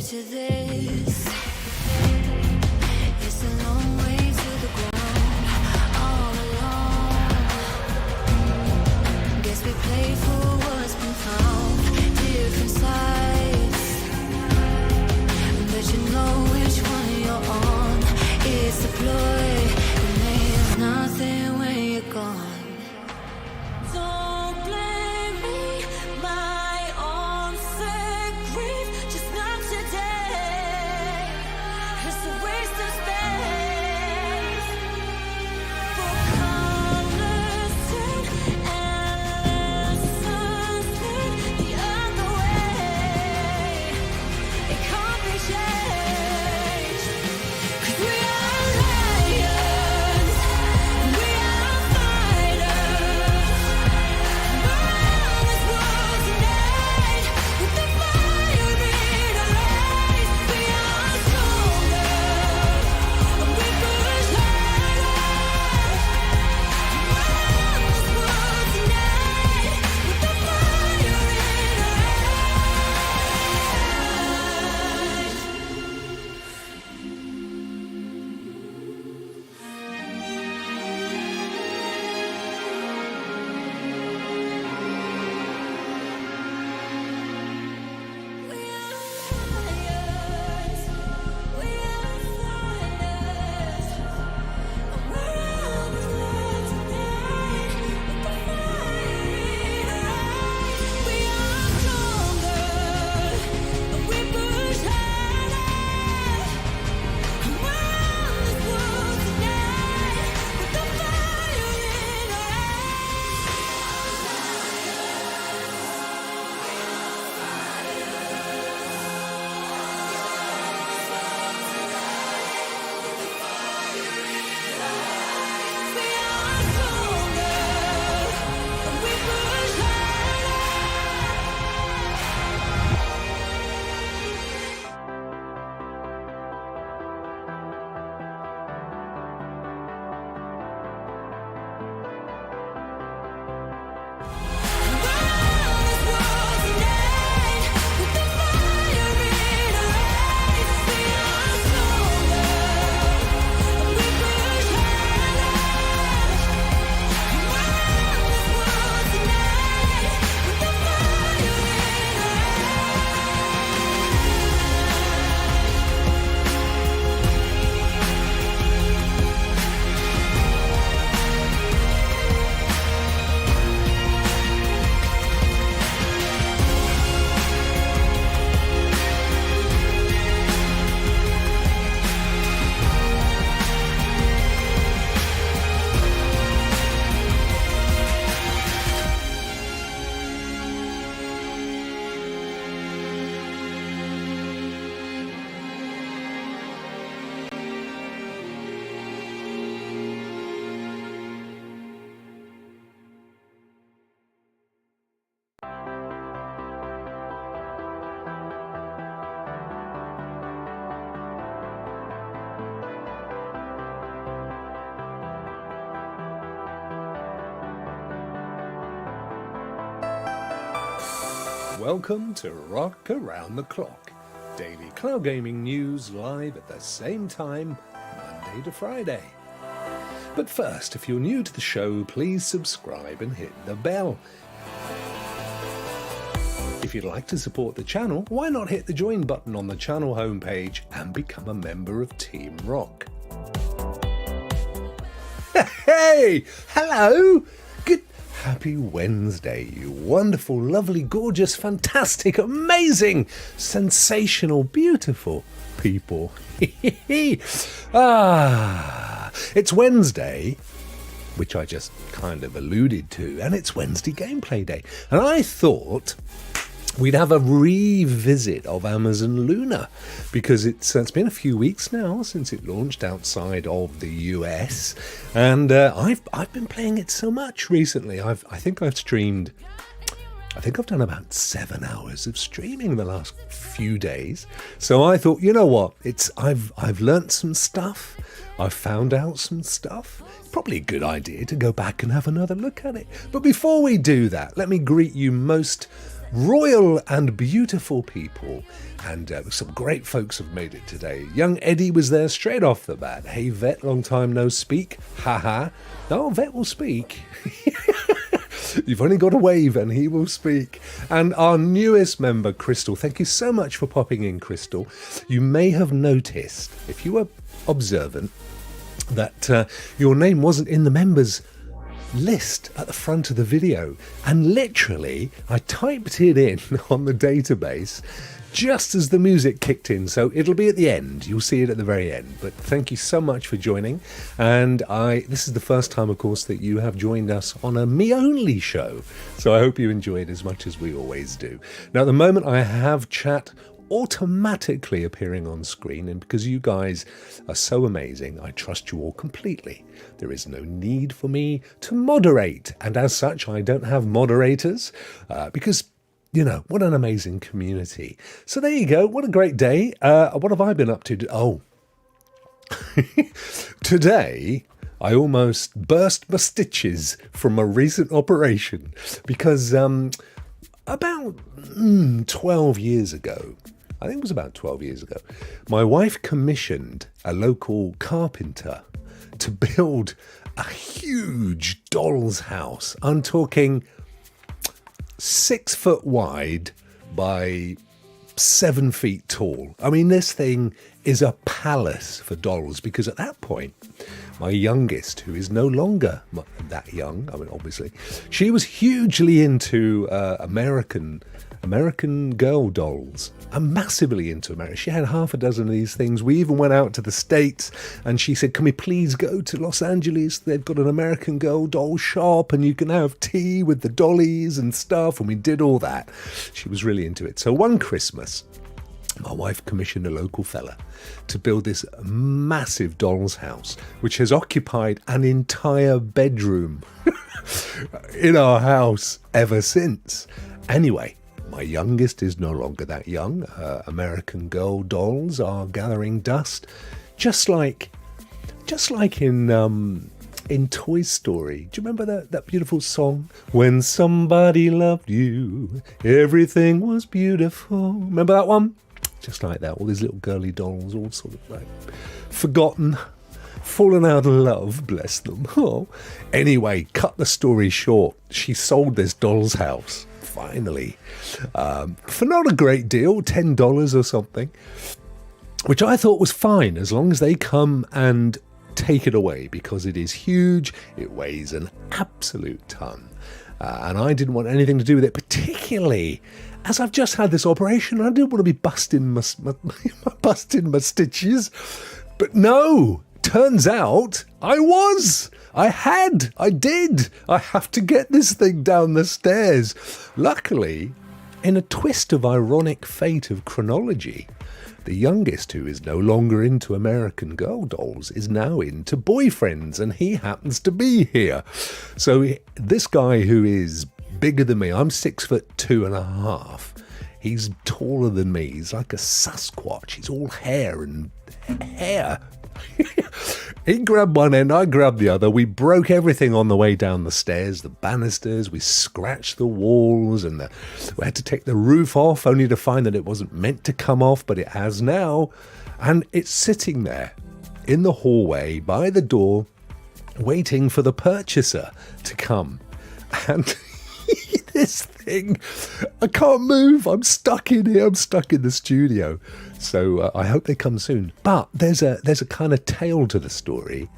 to this. It's a long way to the ground, all alone. Guess we play for what's been found, different sides. But you know which one you're on. It's a ploy, it means nothing when you're gone. Don't blame me, my own sick grief, just not today. It's a waste of space for colors and lessons lead the other way. It can't be changed, 'cause we are lions, we are fighters. Around this world tonight, with the fire in our eyes, we are stronger, and we push harder. Around this world tonight, with the fire in our eyes. We are lions, we are fighters. Around this world tonight, with the fire in our eyes, we are stronger, and we push harder. Around this world tonight, with the fire in our eyes. We are stronger, and we push harder. Around this world tonight, with the fire in our eyes, we are stronger, and we push harder. Around this world tonight, with the fire in our Welcome to Rock Around the Clock. Daily cloud gaming news live at the same time, Monday to Friday. But first, if you're new to the show, please subscribe and hit the bell. If you'd like to support the channel, why not hit the join button on the channel homepage and become a member of Team Rock? Hey! Hello! Good happy Wednesday, you wonderful, lovely, gorgeous, fantastic, amazing, sensational, beautiful people. It's Wednesday, which I just kind of alluded to, and it's Wednesday gameplay day. And I thought we'd have a revisit of Amazon Luna, because it's been a few weeks now since it launched outside of the US, and I've been playing it so much recently. I think I've done about 7 hours of streaming the last few days. So I thought, you know what? I've learnt some stuff. I've found out some stuff. It's probably a good idea to go back and have another look at it. But before we do that, let me greet you most royal and beautiful people. And some great folks have made it today. Young Eddie was there straight off the bat. Hey, Vet, long time no speak. Haha. Oh, Vet will speak. You've only got to wave and he will speak. And our newest member, Crystal. Thank you so much for popping in, Crystal. You may have noticed, if you were observant, that your name wasn't in the members list at the front of the video. And literally, I typed it in on the database just as the music kicked in, so it'll be at the end. You'll see it at the very end. But thank you so much for joining. And this is the first time, of course, that you have joined us on a me-only show. So I hope you enjoy it as much as we always do. Now, at the moment, I have chat automatically appearing on screen, and because you guys are so amazing, I trust you all completely. There is no need for me to moderate, and as such, I don't have moderators because, you know, what an amazing community. So there you go. What a great day. What have I been up to? Oh, today I almost burst my stitches from a recent operation because about 12 years ago, I think it was about 12 years ago, my wife commissioned a local carpenter to build a huge doll's house. I'm talking 6 foot wide by 7 feet tall. I mean, this thing is a palace for dolls, because at that point, my youngest, who is no longer that young, I mean, obviously, she was hugely into American Girl dolls. I'm massively into America. She had half a dozen of these things. We even went out to the States and she said, can we please go to Los Angeles? They've got an American Girl doll shop and you can have tea with the dollies and stuff. And we did all that. She was really into it. So one Christmas, my wife commissioned a local fella to build this massive doll's house, which has occupied an entire bedroom in our house ever since. Anyway, my youngest is no longer that young. American Girl dolls are gathering dust, just like in Toy Story. Do you remember that beautiful song? When somebody loved you, everything was beautiful. Remember that one? Just like that. All these little girly dolls, all sort of like forgotten, fallen out of love, bless them. Oh. Anyway, cut the story short. She sold this doll's house, finally, for not a great deal, $10 or something, which I thought was fine as long as they come and take it away, because it is huge. It weighs an absolute ton. And I didn't want anything to do with it, particularly as I've just had this operation. I didn't want to be busting my stitches. But no, turns out I did. I have to get this thing down the stairs. Luckily, in a twist of ironic fate of chronology, the youngest, who is no longer into American Girl dolls, is now into boyfriends, and he happens to be here. So this guy, who is bigger than me, I'm 6'2.5". He's taller than me. He's like a Sasquatch. He's all hair and hair. He grabbed one end, I grabbed the other. We broke everything on the way down the stairs, the banisters. We scratched the walls, and we had to take the roof off, only to find that it wasn't meant to come off, but it has now. And it's sitting there in the hallway by the door, waiting for the purchaser to come. And this thing, I can't move. I'm stuck in here. I'm stuck in the studio. So I hope they come soon. But there's a kind of tail to the story.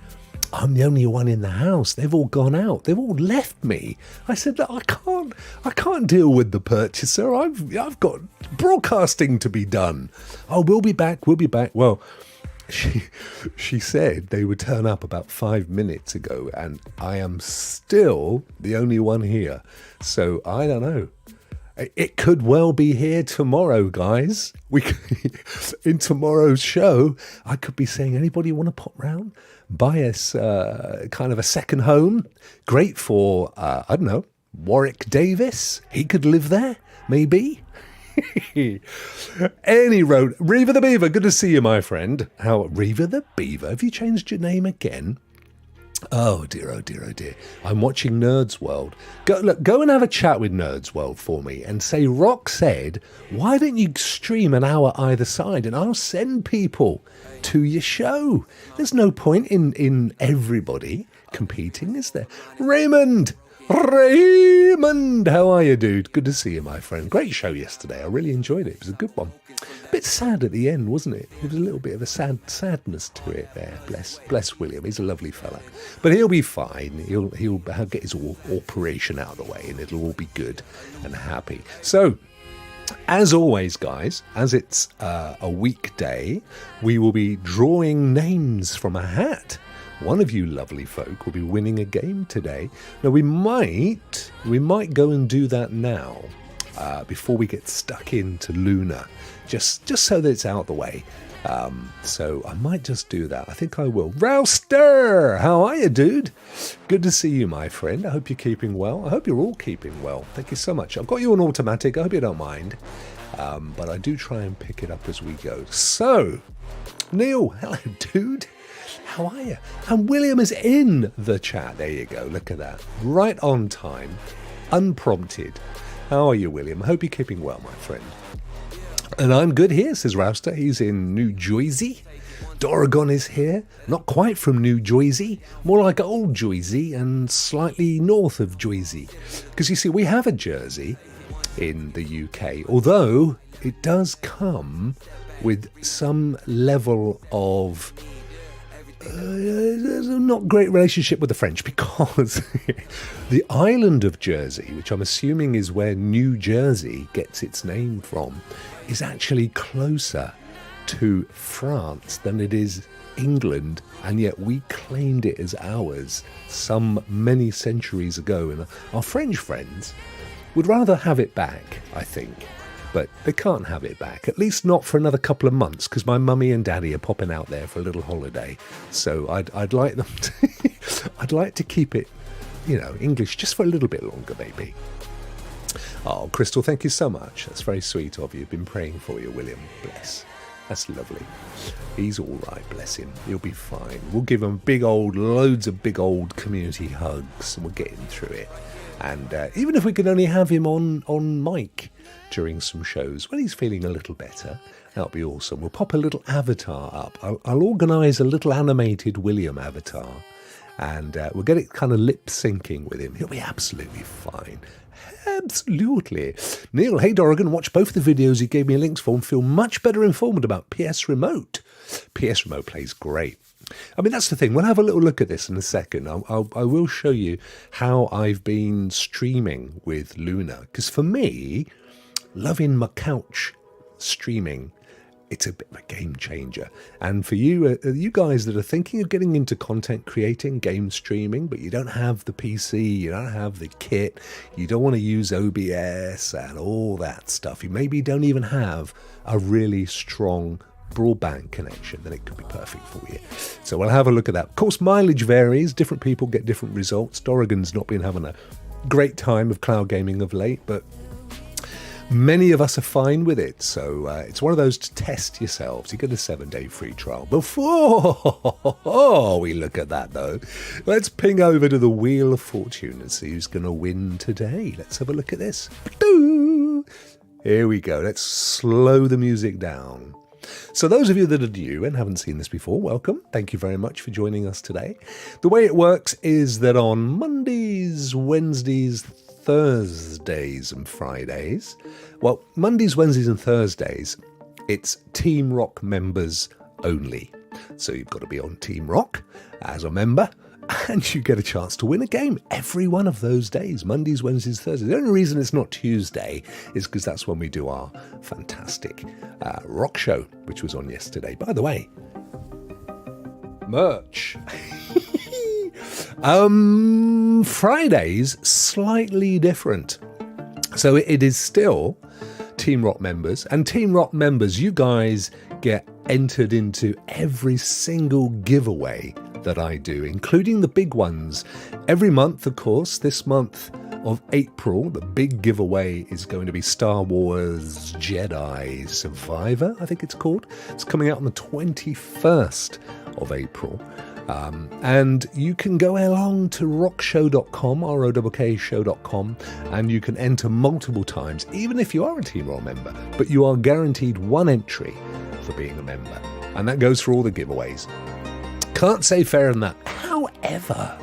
I'm the only one in the house. They've all gone out. They've all left me. I said, look, I can't deal with the purchaser. I've got broadcasting to be done. Oh, we'll be back. Well, she said they would turn up about 5 minutes ago, and I am still the only one here. So I don't know. It could well be here tomorrow, guys. In tomorrow's show, I could be saying, anybody want to pop round? Buy us kind of a second home. Great for, I don't know, Warwick Davis. He could live there, maybe. Any road. Reaver the Beaver, good to see you, my friend. How, Reaver the Beaver? Have you changed your name again? Oh dear, oh dear, oh dear. I'm watching Nerds World. Go and have a chat with Nerds World for me and say, Rokk said, why don't you stream an hour either side and I'll send people to your show. There's no point in everybody competing, is there? Raymond, how are you, dude? Good to see you, my friend. Great show yesterday. I really enjoyed it. It was a good one. A bit sad at the end, wasn't it? There was a little bit of a sadness to it there. Bless William. He's a lovely fella, but he'll be fine. He'll get his operation out of the way, and it'll all be good and happy. So, as always, guys, as it's a weekday, we will be drawing names from a hat. One of you lovely folk will be winning a game today. Now, we might go and do that now before we get stuck into Luna, just so that it's out the way. So I might just do that. I think I will. Rouster, how are you, dude? Good to see you, my friend. I hope you're keeping well. I hope you're all keeping well. Thank you so much. I've got you on automatic. I hope you don't mind. But I do try and pick it up as we go. So, Neil, hello, dude. How are you? And William is in the chat. There you go. Look at that. Right on time. Unprompted. How are you, William? I hope you're keeping well, my friend. And I'm good here, says Rouster. He's in New Jersey. Doragon is here. Not quite from New Jersey. More like Old Jersey and slightly north of Jersey. Because you see, we have a Jersey in the UK. Although it does come with some level of not great relationship with the French, because the island of Jersey, which I'm assuming is where New Jersey gets its name from, is actually closer to France than it is England, and yet we claimed it as ours some many centuries ago, and our French friends would rather have it back, I think. But they can't have it back, at least not for another couple of months, because my mummy and daddy are popping out there for a little holiday. So I'd like them to, I'd like to keep it, English just for a little bit longer, maybe. Oh, Crystal, thank you so much. That's very sweet of you. Been praying for you, William. Bless. That's lovely. He's all right, bless him. He'll be fine. We'll give him loads of big old community hugs, and we'll get him through it. And even if we could only have him on mic during some shows, when he's feeling a little better, that'll be awesome. We'll pop a little avatar up. I'll organise a little animated William avatar, and we'll get it kind of lip syncing with him. He'll be absolutely fine. Absolutely. Neil, hey Dorrigan, watch both the videos you gave me links for and feel much better informed about PS Remote. PS Remote plays great. I mean, that's the thing. We'll have a little look at this in a second. I will show you how I've been streaming with Luna. Because for me, loving my couch streaming, it's a bit of a game changer. And for you, you guys that are thinking of getting into content creating, game streaming, but you don't have the PC, you don't have the kit, you don't want to use OBS and all that stuff, you maybe don't even have a really strong broadband connection, then it could be perfect for you. So we'll have a look at that. Of course, mileage varies. Different people get different results. Dorrigan's not been having a great time of cloud gaming of late, but many of us are fine with it. So it's one of those to test yourselves. You get a 7-day free trial. Before we look at that, though, let's ping over to the Wheel of Fortune and see who's going to win today. Let's have a look at this. Here we go. Let's slow the music down. So those of you that are new and haven't seen this before, welcome. Thank you very much for joining us today. The way it works is that on Mondays, Wednesdays, Thursdays and Fridays, well, Mondays, Wednesdays and Thursdays, it's Team Rokk members only. So you've got to be on Team Rokk as a member, and you get a chance to win a game every one of those days, Mondays, Wednesdays, Thursdays. The only reason it's not Tuesday is because that's when we do our fantastic Rokk Show, which was on yesterday. By the way, merch. Fridays, slightly different. So it is still Team Rokk members. And Team Rokk members, you guys get entered into every single giveaway that I do, including the big ones. Every month, of course, this month of April, the big giveaway is going to be Star Wars Jedi Survivor, I think it's called. It's coming out on the 21st of April. And you can go along to rockshow.com, ROKK-show.com, and you can enter multiple times, even if you are a Team Roll member, but you are guaranteed one entry for being a member. And that goes for all the giveaways. Can't say fairer than that. However,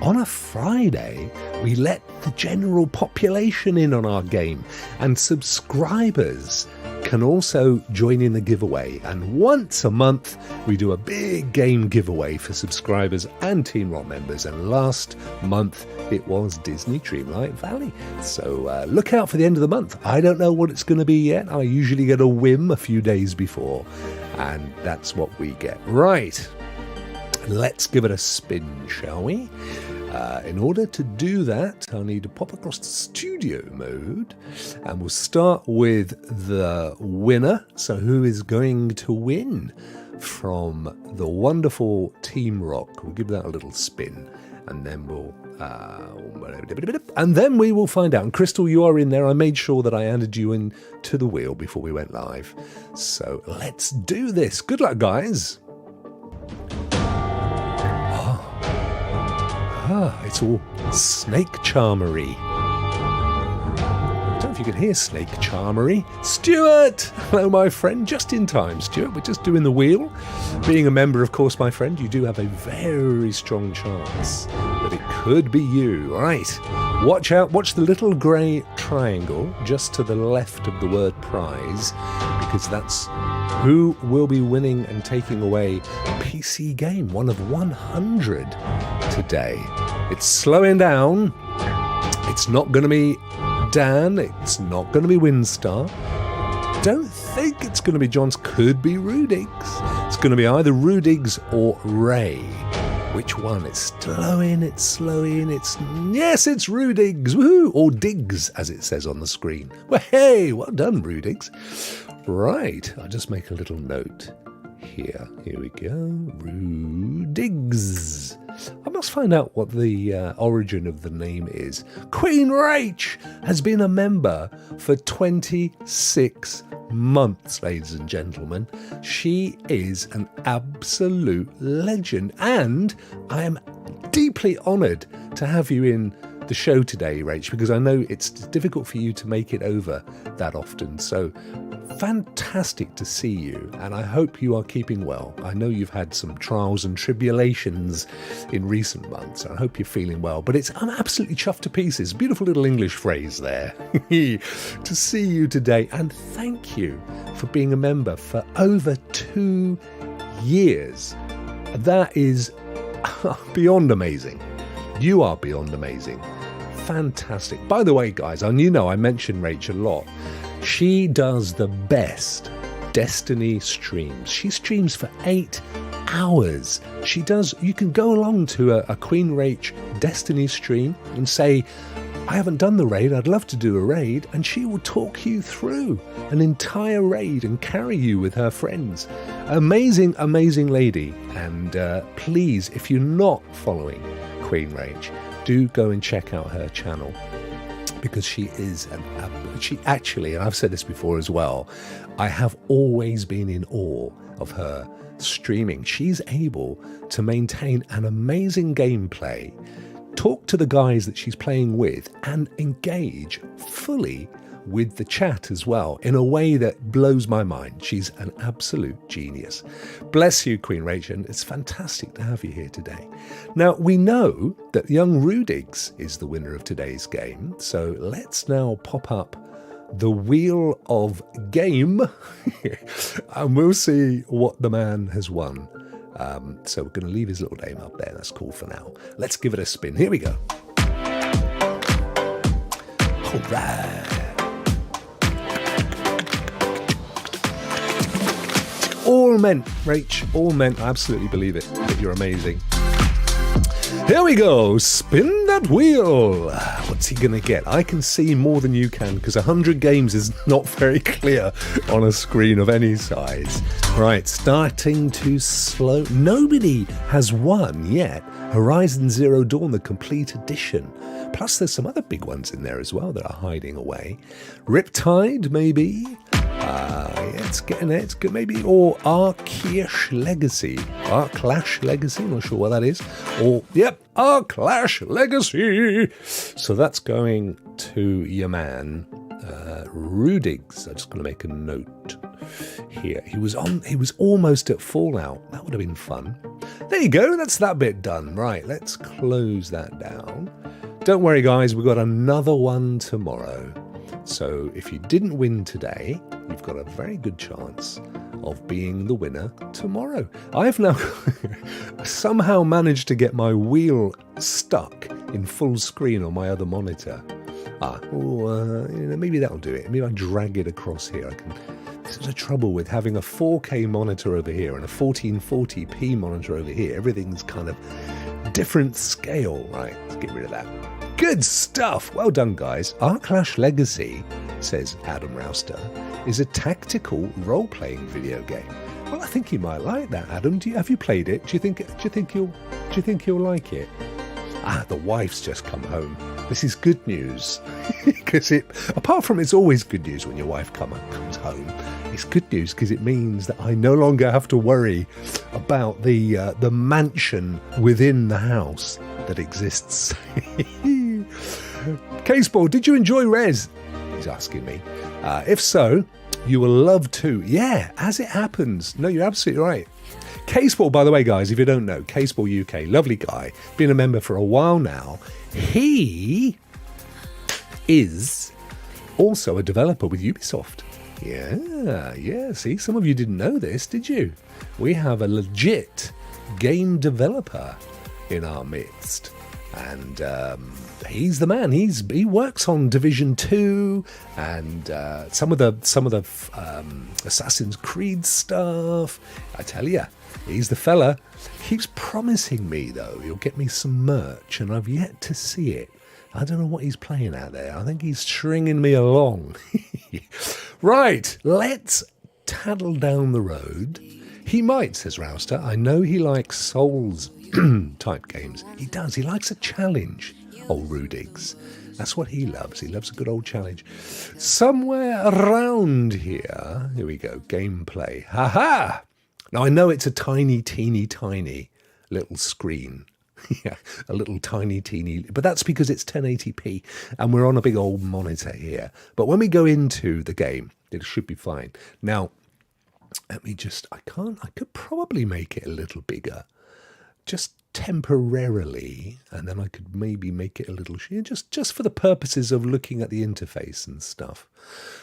on a Friday, we let the general population in on our game, and subscribers can also join in the giveaway. And once a month, we do a big game giveaway for subscribers and Team Rock members. And last month, it was Disney Dreamlight Valley. So look out for the end of the month. I don't know what it's going to be yet. I usually get a whim a few days before, and that's what we get. Right. Let's give it a spin, shall we? In order to do that, I'll need to pop across to studio mode, and we'll start with the winner. So who is going to win from the wonderful Team Rock? We'll give that a little spin, and then we will find out. And Crystal, you are in there. I made sure that I added you in to the wheel before we went live. So let's do this. Good luck, guys. It's all snake charmery. I don't know if you can hear snake charmery. Stuart! Hello, my friend. Just in time, Stuart. We're just doing the wheel. Being a member, of course, my friend, you do have a very strong chance that it could be you. Right. Watch out. Watch the little grey triangle just to the left of the word prize, because that's who will be winning and taking away a PC game, one of 100 today. It's slowing down. It's not going to be Dan. It's not going to be Windstar. Don't think it's going to be Johns. Could be Rudigs. It's going to be either Rudigs or Ray. Which one? It's slowing. Yes, it's Rudigs. Woohoo! Or Diggs, as it says on the screen. Well, hey, well done, Rudigs. Right, I'll just make a little note here. Here we go. Rudigs. I must find out what the origin of the name is. Queen Rach has been a member for 26 months, ladies and gentlemen. She is an absolute legend, and I am deeply honoured to have you in the show today, Rach, because I know it's difficult for you to make it over that often. So fantastic to see you, and I hope you are keeping well. I know you've had some trials and tribulations in recent months. I hope you're feeling well, but I'm absolutely chuffed to pieces. Beautiful little English phrase there. To see you today, and thank you for being a member for over 2 years. That is beyond amazing. You are beyond amazing. Fantastic. By the way, guys, and you know I mention Rach a lot. She does the best Destiny streams. She streams for 8 hours. You can go along to a Queen Rach Destiny stream and say, I haven't done the raid, I'd love to do a raid, and she will talk you through an entire raid and carry you with her friends. Amazing, amazing lady. And please, if you're not following Queen Rach, do go and check out her channel, because she is she actually, and I've said this before as well, I have always been in awe of her streaming. She's able to maintain an amazing gameplay, talk to the guys that she's playing with, and engage fully with the chat as well in a way that blows my mind. She's an absolute genius. Bless you, Queen Rach, and it's fantastic to have you here today. Now, we know that young Rudigs is the winner of today's game, so let's now pop up the wheel of game and we'll see what the man has won. So we're going to leave his little name up there. That's cool for now. Let's give it a spin. Here we go. All right. All meant, Rach, all meant. I absolutely believe it, that you're amazing. Here we go. Spin that wheel. What's he going to get? I can see more than you can, because 100 games is not very clear on a screen of any size. Right, starting to slow. Nobody has won yet. Horizon Zero Dawn, the complete edition. Plus there's some other big ones in there as well that are hiding away. Riptide, maybe. It's getting it. It's good, maybe. Or Arklash Legacy. Arklash Legacy. Not sure what that is. Or, yep, Arklash Legacy. So that's going to your man, Rudigs. I'm just going to make a note here. He was almost at Fallout. That would have been fun. There you go. That's that bit done. Right, let's close that down. Don't worry, guys. We've got another one tomorrow. So if you didn't win today, you've got a very good chance of being the winner tomorrow. I've now somehow managed to get my wheel stuck in full screen on my other monitor. Maybe that'll do it. Maybe I drag it across here. This is the trouble with having a 4K monitor over here and a 1440p monitor over here. Everything's kind of different scale. Right, let's get rid of that. Good stuff. Well done, guys. Arklash Legacy, says Adam Rouster, is a tactical role-playing video game. Well, I think you might like that, Adam. Have you played it? Do you think you'll like it? The wife's just come home. This is good news because apart from it's always good news when your wife comes home. It's good news because it means that I no longer have to worry about the mansion within the house that exists. Caseball, did you enjoy Res? He's asking me. If so, you will love to. Yeah, as it happens. No, you're absolutely right. Caseball, by the way, guys, if you don't know, Caseball UK, lovely guy, been a member for a while now. He is also a developer with Ubisoft. Yeah. See, some of you didn't know this, did you? We have a legit game developer in our midst. And he's the man. He works on Division 2 and some of the Assassin's Creed stuff. I tell you, he's the fella. Keeps promising me though he'll get me some merch, and I've yet to see it. I don't know what he's playing out there. I think he's stringing me along. Right, let's tattle down the road. He might, says Rouster. I know he likes Souls type games. He does. He likes a challenge. Old Rudigs. That's what he loves. He loves a good old challenge. Somewhere around here we go. Gameplay. Ha! Now I know it's a tiny, teeny, tiny little screen. Yeah, a little tiny, teeny. But that's because it's 1080p and we're on a big old monitor here. But when we go into the game, it should be fine. Now, I could probably make it a little bigger. Just temporarily, and then I could maybe make it a little just for the purposes of looking at the interface and stuff.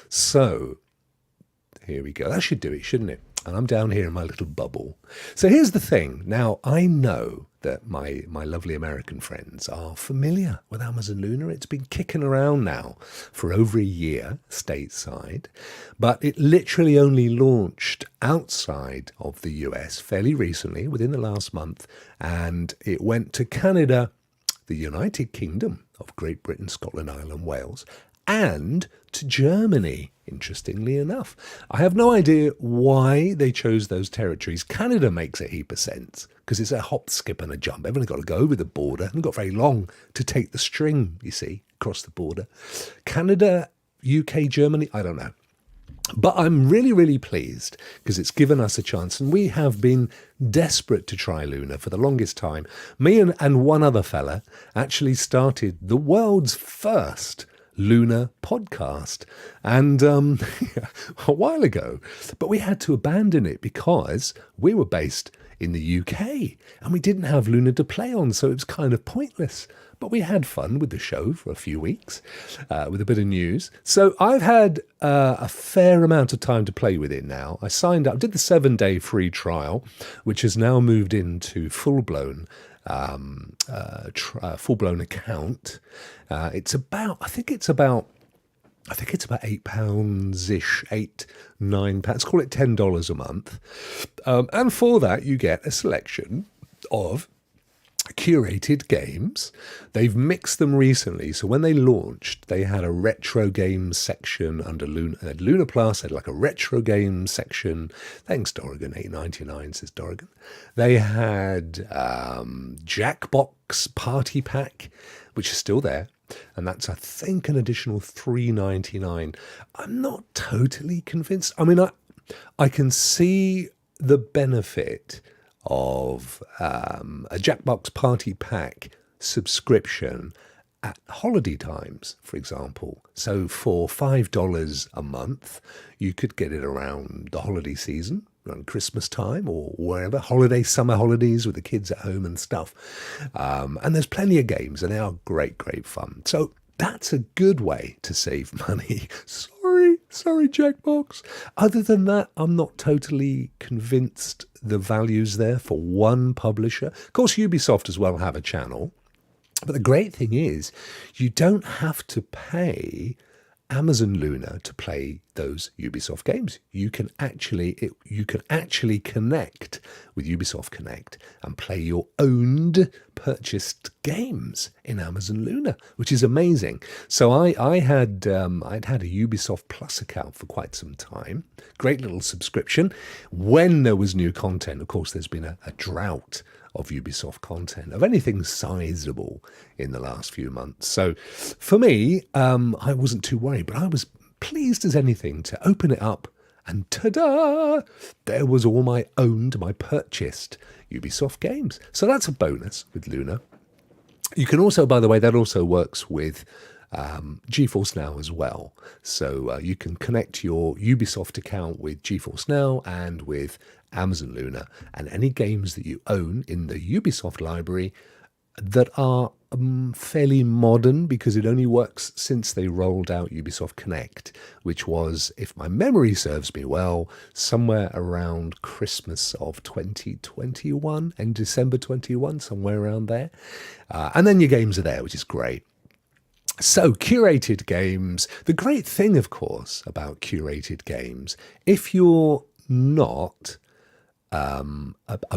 So here we go. That should do it, shouldn't it? And I'm down here in my little bubble. So here's the thing. Now, I know that my lovely American friends are familiar with Amazon Luna. It's been kicking around now for over a year stateside, but it literally only launched outside of the US fairly recently, within the last month, and it went to Canada, the United Kingdom of Great Britain, Scotland, Ireland, Wales, and to Germany, interestingly enough. I have no idea why they chose those territories. Canada makes a heap of sense, because it's a hop, skip and a jump. Everyone's got to go over the border. Haven't got very long to take the string, you see, across the border. Canada, UK, Germany, I don't know. But I'm really, really pleased because it's given us a chance, and we have been desperate to try Luna for the longest time. Me and one other fella actually started the world's first Luna podcast and a while ago, but we had to abandon it because we were based in the UK and we didn't have Luna to play on, so it was kind of pointless. But we had fun with the show for a few weeks with a bit of news. So I've had a fair amount of time to play with it now. I signed up, did the 7-day free trial, which has now moved into full-blown account. It's about, I think it's about £8-ish, £9. Let's call it $10 a month. And for that, you get a selection of curated games. They've mixed them recently. So when they launched, they had a retro games section under Luna. Luna Plus had like a retro games section. Thanks, Dorrigan. $8.99, says Dorrigan. They had Jackbox Party Pack, which is still there. and that's, I think, an additional $3.99. I'm not totally convinced. I mean, I can see the benefit of a Jackbox Party Pack subscription at holiday times, for example. So for $5 a month, you could get it around the holiday season, around Christmas time or wherever, summer holidays with the kids at home and stuff. And there's plenty of games, and they are great, great fun. So that's a good way to save money. Sorry, Jackbox. Other than that, I'm not totally convinced the value's there for one publisher. Of course, Ubisoft as well have a channel. But the great thing is, you don't have to pay Amazon Luna to play those Ubisoft games. You can actually connect with Ubisoft Connect and play your owned purchased games in Amazon Luna, which is amazing. So I'd had a Ubisoft Plus account for quite some time. Great little subscription. When there was new content, of course, there's been a drought of Ubisoft content, of anything sizable in the last few months. So for me, I wasn't too worried, but I was pleased as anything to open it up, and ta-da! There was all my purchased Ubisoft games. So that's a bonus with Luna. You can also, by the way, that also works with GeForce Now as well. So you can connect your Ubisoft account with GeForce Now and with Amazon Luna, and any games that you own in the Ubisoft library that are fairly modern, because it only works since they rolled out Ubisoft Connect, which was, if my memory serves me well, somewhere around Christmas of 2021 and December 21, somewhere around there. And then your games are there, which is great. So, curated games. The great thing, of course, about curated games, if you're not a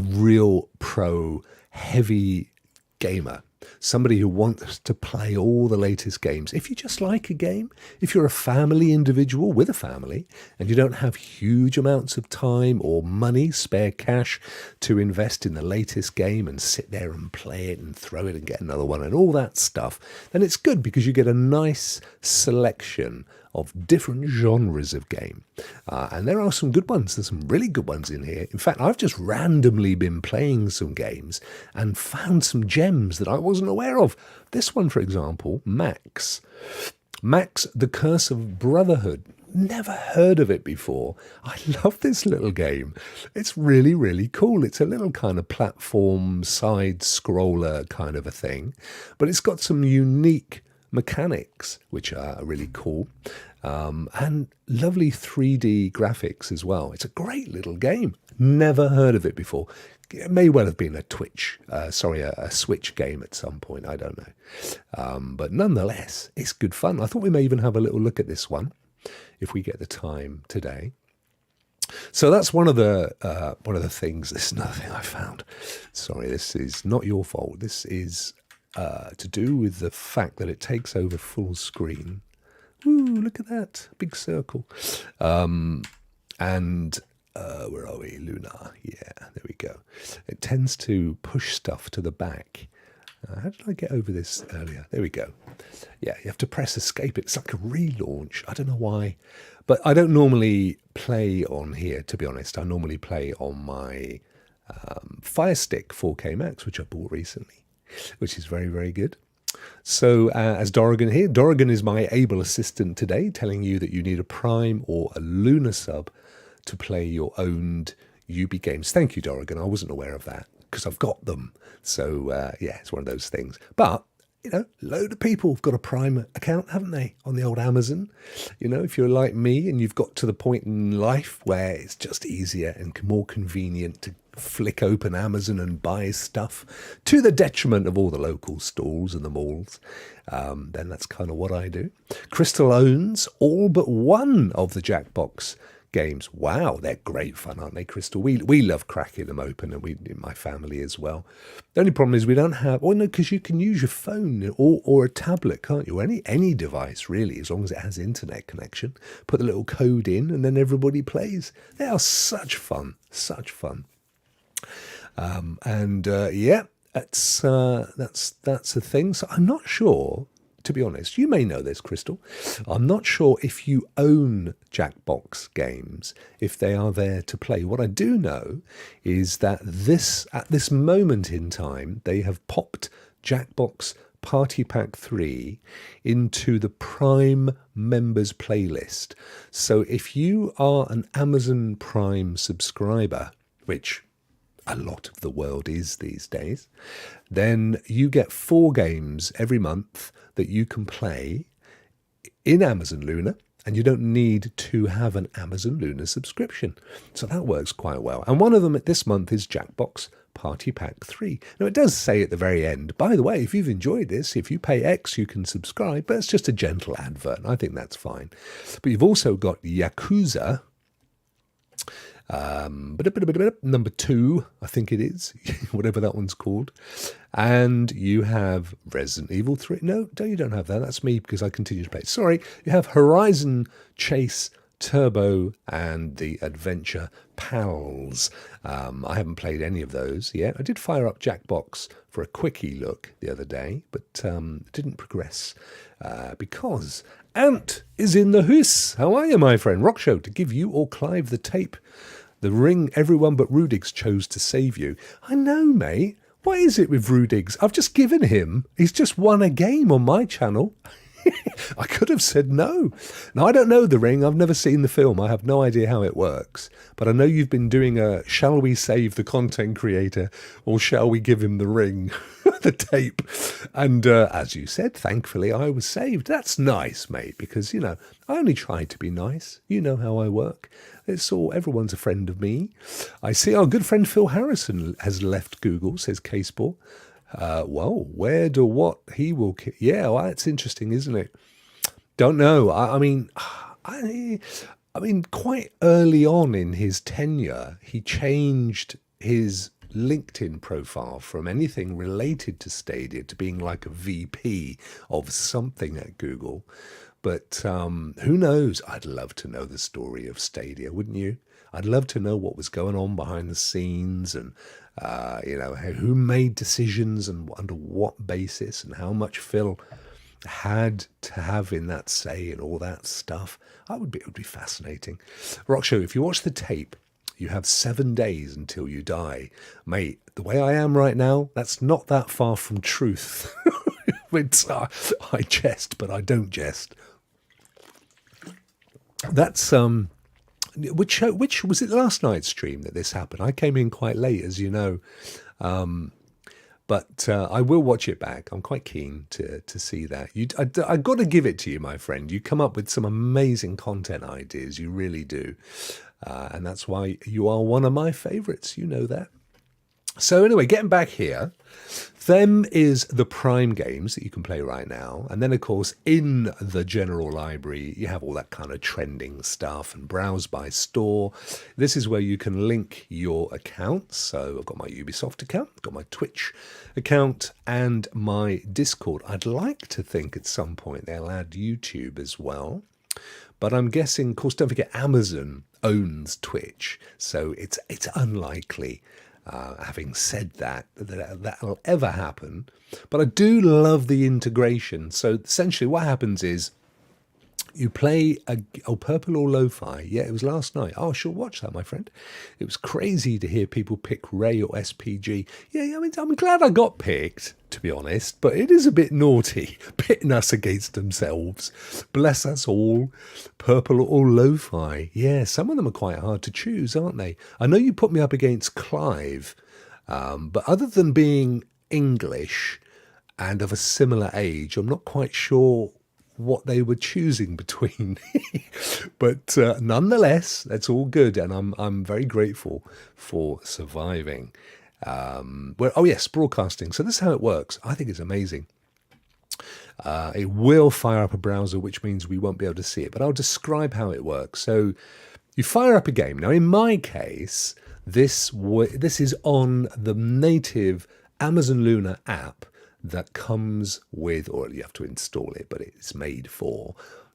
real pro heavy gamer, somebody who wants to play all the latest games, if you just like a game, if you're a family individual with a family and you don't have huge amounts of time or money, spare cash to invest in the latest game and sit there and play it and throw it and get another one and all that stuff, then it's good because you get a nice selection of different genres of game. And there are some good ones. There's some really good ones in here. In fact, I've just randomly been playing some games and found some gems that I wasn't aware of. This one, for example, Max, The Curse of Brotherhood. Never heard of it before. I love this little game. It's really, really cool. It's a little kind of platform side scroller kind of a thing, but it's got some unique mechanics which are really cool, and lovely 3D graphics as well. It's a great little game. Never heard of it before. It may well have been a Switch game at some point. I don't know, but nonetheless, it's good fun. I thought we may even have a little look at this one if we get the time today. So that's one of the things. This is another thing I found. Sorry, this is not your fault. This is to do with the fact that it takes over full screen. Ooh, look at that. Big circle. And where are we? Luna. Yeah, there we go. It tends to push stuff to the back. How did I get over this earlier? There we go. Yeah, you have to press escape. It's like a relaunch. I don't know why. But I don't normally play on here, to be honest. I normally play on my Fire Stick 4K Max, which I bought recently, which is very, very good. So as Dorrigan here, Dorrigan is my able assistant today, telling you that you need a Prime or a Luna sub to play your owned Ubi games. Thank you, Dorrigan. I wasn't aware of that because I've got them. So yeah, it's one of those things. But you know, load of people have got a Prime account, haven't they, on the old Amazon? You know, if you're like me and you've got to the point in life where it's just easier and more convenient to flick open Amazon and buy stuff to the detriment of all the local stalls and the malls, then that's kind of what I do. Crystal owns all but one of the Jackbox games. Wow, they're great fun, aren't they, Crystal? We love cracking them open, and we in my family as well. The only problem is we don't have, well, no, because you can use your phone or a tablet, can't you? Any device really, as long as it has internet connection. Put the little code in, and then everybody plays. They are such fun, such fun. Yeah, that's a thing. So I'm not sure to be honest, you may know this, Crystal. I'm not sure if you own Jackbox games, if they are there to play. What I do know is that at this moment in time, they have popped Jackbox Party Pack 3 into the Prime members playlist. So if you are an Amazon Prime subscriber, which a lot of the world is these days, then you get 4 games every month that you can play in Amazon Luna, and you don't need to have an Amazon Luna subscription. So that works quite well. And one of them this month is Jackbox Party Pack 3. Now, it does say at the very end, by the way, if you've enjoyed this, if you pay X, you can subscribe, but it's just a gentle advert, and I think that's fine. But you've also got Yakuza, number 2, I think it is, whatever that one's called. And you have Resident Evil 3. No, you don't have that. That's me because I continue to play. Sorry, you have Horizon Chase Turbo and the Adventure Pals. I haven't played any of those yet. I did fire up Jackbox for a quickie look the other day, but didn't progress because Ant is in the house. How are you, my friend? Rokk Show to give you or Clive the tape. The ring everyone but Rudigs chose to save you. I know, mate. What is it with Rudigs? I've just given him. He's just won a game on my channel. I could have said no. Now, I don't know the ring. I've never seen the film. I have no idea how it works. But I know you've been doing a, shall we save the content creator or shall we give him the ring, the tape? And as you said, thankfully, I was saved. That's nice, mate, because, you know, I only try to be nice. You know how I work. Everyone's a friend of me. I see our good friend Phil Harrison has left Google, says Caseball. Well, where do what he will... Yeah, well, that's interesting, isn't it? Don't know. I mean, quite early on in his tenure, he changed his LinkedIn profile from anything related to Stadia to being like a VP of something at Google. But who knows? I'd love to know the story of Stadia, wouldn't you? I'd love to know what was going on behind the scenes and, who made decisions and under what basis and how much Phil had to have in that say and all that stuff. It would be fascinating. Rokk Show, if you watch the tape, you have 7 days until you die. Mate, the way I am right now, that's not that far from truth. I jest, but I don't jest. That's which was it last night's stream that this happened? I came in quite late, as you know, but I will watch it back. I'm quite keen to see that. I got to give it to you, my friend. You come up with some amazing content ideas. You really do, and that's why you are one of my favourites. You know that. So anyway, getting back here, them is the Prime games that you can play right now. And then, of course, in the general library, you have all that kind of trending stuff and browse by store. This is where you can link your accounts. So I've got my Ubisoft account, I've got my Twitch account and my Discord. I'd like to think at some point they'll add YouTube as well. But I'm guessing, of course, don't forget Amazon owns Twitch. So it's unlikely. Having said that'll ever happen. But I do love the integration. So essentially what happens is you play Purple or Lo-Fi. Yeah, it was last night. Oh, she'll watch that, my friend. It was crazy to hear people pick Ray or SPG. Yeah, I mean, I'm glad I got picked, to be honest, but it is a bit naughty, pitting us against themselves. Bless us all. Purple or Lo-Fi. Yeah, some of them are quite hard to choose, aren't they? I know you put me up against Clive, but other than being English and of a similar age, I'm not quite sure what they were choosing between. But nonetheless, that's all good, and I'm very grateful for surviving. Broadcasting. So this is how it works. I think it's amazing. It will fire up a browser, which means we won't be able to see it, but I'll describe how it works. So you fire up a game. Now, in my case, this is on the native Amazon Luna app that comes with, or you have to install it, but it's made for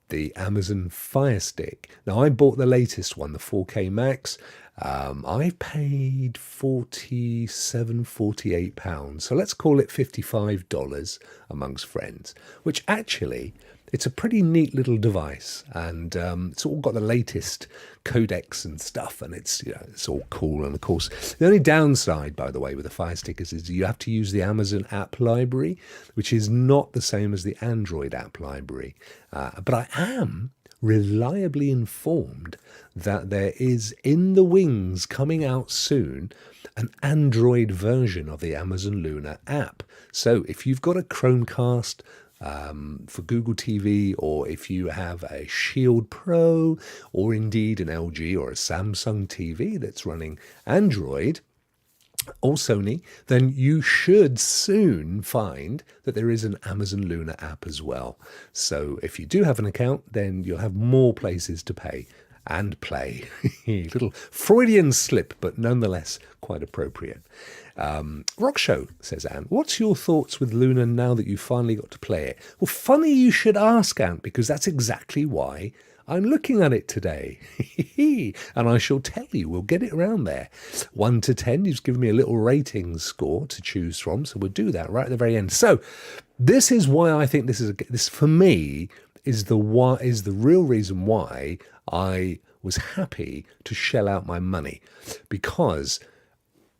the Amazon Fire Stick. Now, I bought the latest one, the 4K Max. I paid £48. So let's call it $55 amongst friends, which actually, it's a pretty neat little device, and it's all got the latest codecs and stuff, and it's it's all cool. And of course, the only downside, by the way, with the Fire Stick is you have to use the Amazon app library, which is not the same as the Android app library. But I am reliably informed that there is in the wings coming out soon an Android version of the Amazon Luna app. So if you've got a Chromecast for Google TV, or if you have a Shield Pro, or indeed an LG or a Samsung TV that's running Android or Sony, then you should soon find that there is an Amazon Luna app as well. So if you do have an account, then you'll have more places to pay and play. Little Freudian slip, but nonetheless quite appropriate. Rokk Show, says Anne, what's your thoughts with Luna now that you finally got to play it? Well, funny you should ask, Anne, because that's exactly why I'm looking at it today. And I shall tell you, we'll get it around there. 1 to 10, you've given me a little rating score to choose from, so we'll do that right at the very end. So this is why I think this for me is the real reason why I was happy to shell out my money, because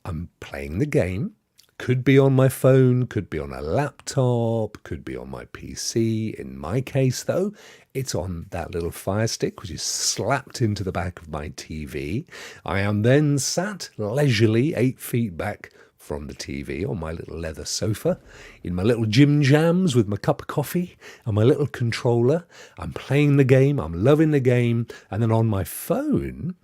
I'm playing the game. Could be on my phone, could be on a laptop, could be on my PC. In my case, though, it's on that little Fire Stick, which is slapped into the back of my TV. I am then sat leisurely 8 feet back from the TV on my little leather sofa, in my little gym jams with my cup of coffee and my little controller. I'm playing the game, I'm loving the game, and then on my phone,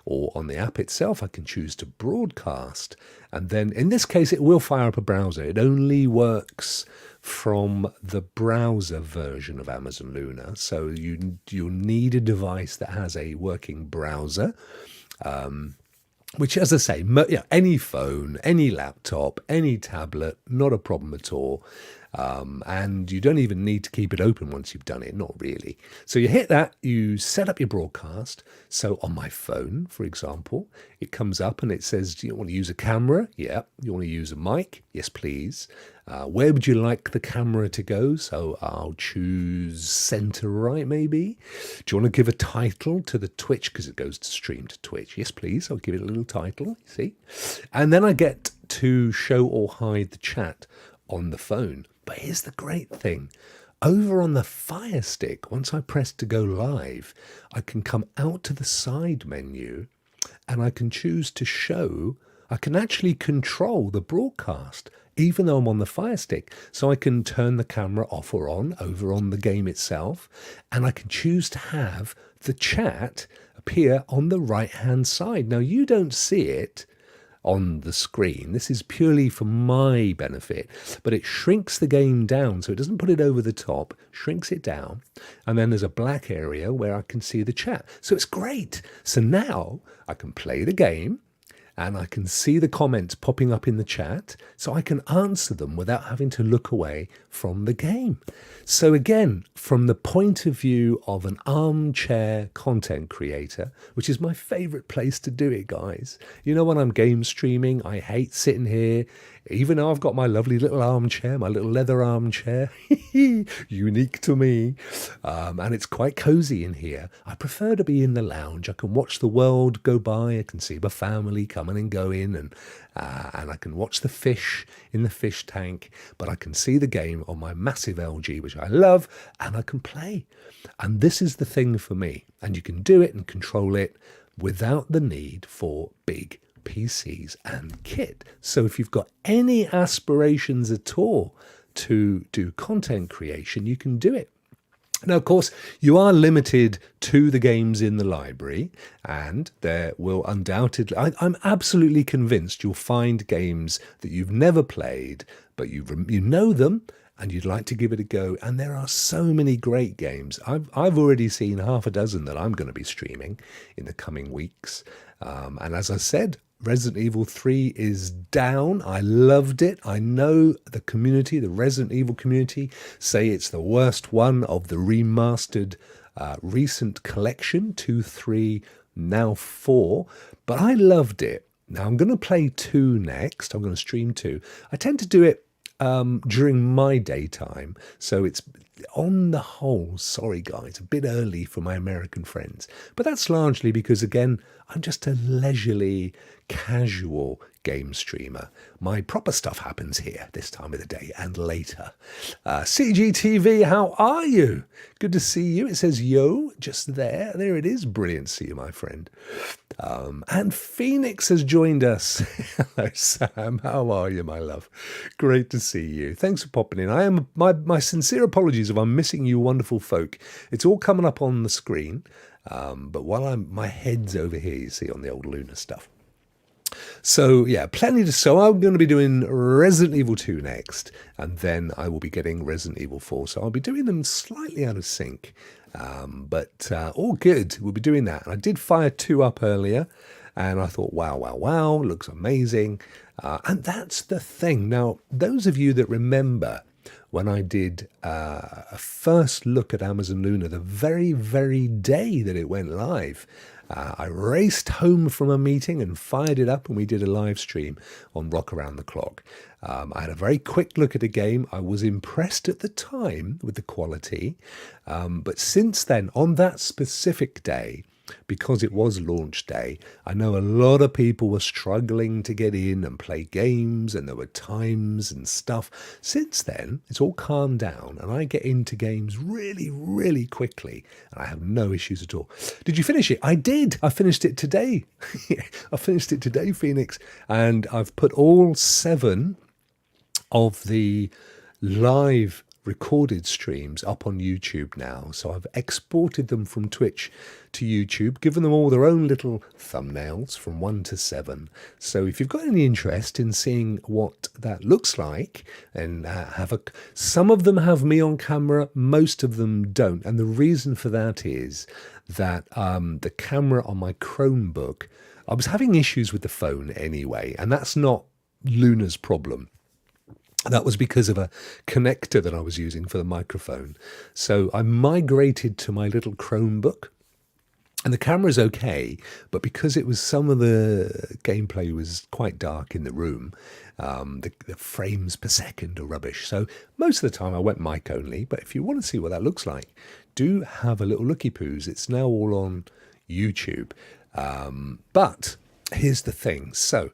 or on the app itself, I can choose to broadcast. And then in this case, it will fire up a browser. It only works from the browser version of Amazon Luna. So you'll need a device that has a working browser, which, as I say, any phone, any laptop, any tablet, not a problem at all. And you don't even need to keep it open once you've done it, not really. So you hit that, you set up your broadcast. So on my phone, for example, it comes up and it says, do you want to use a camera? Yeah. You want to use a mic? Yes, please. Where would you like the camera to go? So I'll choose center right, maybe. Do you want to give a title to the Twitch? Because it goes to stream to Twitch. Yes, please. I'll give it a little title, see? And then I get to show or hide the chat on the phone. But here's the great thing. Over on the Fire Stick, once I press to go live, I can come out to the side menu and I can choose to show, I can actually control the broadcast, even though I'm on the Fire Stick. So I can turn the camera off or on over on the game itself, and I can choose to have the chat appear on the right-hand side. Now, you don't see it on the screen. This is purely for my benefit, but it shrinks the game down, so it doesn't put it over the top, shrinks it down, and then there's a black area where I can see the chat. So it's great. So now I can play the game, and I can see the comments popping up in the chat, so I can answer them without having to look away from the game. So again, from the point of view of an armchair content creator, which is my favorite place to do it, guys. You know, when I'm game streaming, I hate sitting here, even though I've got my lovely little armchair, my little leather armchair, unique to me, and it's quite cozy in here. I prefer to be in the lounge. I can watch the world go by. I can see my family coming and going, and I can watch the fish in the fish tank, but I can see the game on my massive LG, which I love, and I can play. And this is the thing for me. And you can do it and control it without the need for big PCs and kit. So if you've got any aspirations at all to do content creation, you can do it. Now, of course, you are limited to the games in the library, and there will undoubtedly, I'm absolutely convinced you'll find games that you've never played, but you know them and you'd like to give it a go. And there are so many great games. I've already seen half a dozen that I'm going to be streaming in the coming weeks. And as I said, Resident Evil 3 is down. I loved it. I know the community, the Resident Evil community, say it's the worst one of the remastered recent collection, 2, 3, now 4, but I loved it. Now I'm going to play 2 next. I'm going to stream 2. I tend to do it during my daytime, so it's on the whole, sorry guys, a bit early for my American friends, but that's largely because, again, I'm just a leisurely, casual game streamer. My proper stuff happens here this time of the day and later. CGTV, how are you? Good to see you. It says yo just there. There it is. Brilliant to see you, my friend. And Phoenix has joined us. Hello, Sam. How are you, my love? Great to see you. Thanks for popping in. I am my sincere apologies if I'm missing you wonderful folk. It's all coming up on the screen. But while my head's over here, you see, on the old Luna stuff. So yeah, so I'm going to be doing Resident Evil 2 next, and then I will be getting Resident Evil 4. So I'll be doing them slightly out of sync, but all good. We'll be doing that. And I did fire 2 up earlier, and I thought, wow, looks amazing. And that's the thing. Now, those of you that remember when I did a first look at Amazon Luna, the very, very day that it went live, I raced home from a meeting and fired it up, and we did a live stream on Rokk Around the Clock. I had a very quick look at the game. I was impressed at the time with the quality, but since then, on that specific day, because it was launch day, I know a lot of people were struggling to get in and play games, and there were times and stuff. Since then, it's all calmed down, and I get into games really, really quickly, and I have no issues at all. Did you finish it? I did. I finished it today. I finished it today, Phoenix, and I've put all 7 of the live recorded streams up on YouTube now. So I've exported them from Twitch to YouTube, given them all their own little thumbnails from 1 to 7. So if you've got any interest in seeing what that looks like, and some of them have me on camera, most of them don't. And the reason for that is that the camera on my Chromebook, I was having issues with the phone anyway, and that's not Luna's problem. That was because of a connector that I was using for the microphone. So I migrated to my little Chromebook, and the camera's okay, but because it was, some of the gameplay was quite dark in the room, the frames per second are rubbish. So most of the time I went mic only, but if you want to see what that looks like, do have a little looky poos. It's now all on YouTube. But here's the thing. So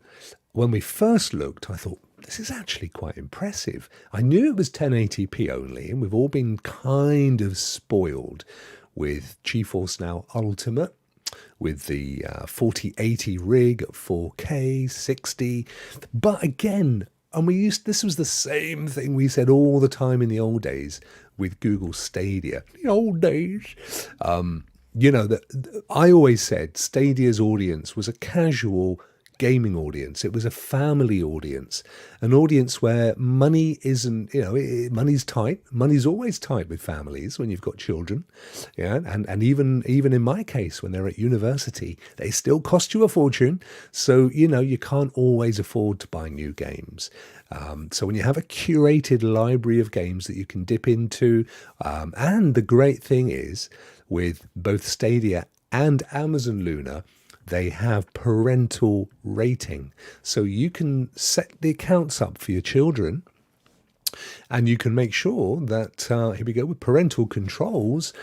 when we first looked, I thought, this is actually quite impressive. I knew it was 1080p only, and we've all been kind of spoiled with GeForce Now Ultimate, with the 4080 rig at 4K, 60. But again, and this was the same thing we said all the time in the old days with Google Stadia. The old days. I always said Stadia's audience was a casual gaming audience. It was a family audience, an audience where money isn't, money's tight. Money's always tight with families when you've got children. Yeah. And even in my case, when they're at university, they still cost you a fortune. So, you can't always afford to buy new games. So when you have a curated library of games that you can dip into, and the great thing is with both Stadia and Amazon Luna, they have parental rating. So you can set the accounts up for your children, and you can make sure that, here we go, with parental controls,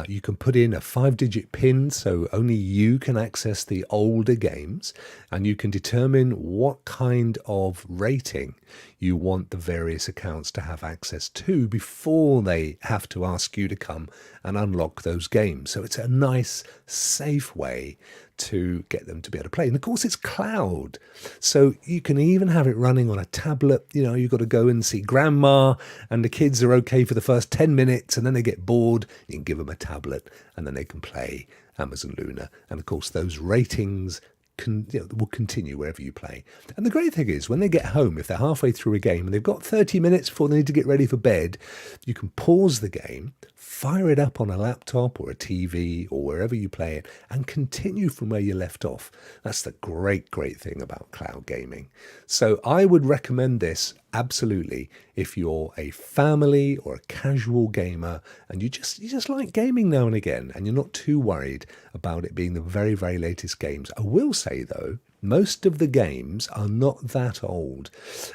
you can put in a 5-digit PIN so only you can access the older games, and you can determine what kind of rating you want the various accounts to have access to before they have to ask you to come and unlock those games. So it's a nice, safe way to get them to be able to play. And of course it's cloud, so you can even have it running on a tablet. You've got to go and see grandma, and the kids are okay for the first 10 minutes, and then they get bored. You can give them a tablet, and then they can play Amazon Luna. And of course those ratings will continue wherever you play. And the great thing is, when they get home, if they're halfway through a game and they've got 30 minutes before they need to get ready for bed, you can pause the game, fire it up on a laptop or a TV or wherever you play it, and continue from where you left off. That's the great thing about cloud gaming. So I would recommend this absolutely, if you're a family or a casual gamer and you just like gaming now and again, and you're not too worried about it being the very, very latest games. I will say though, most of the games are not that old.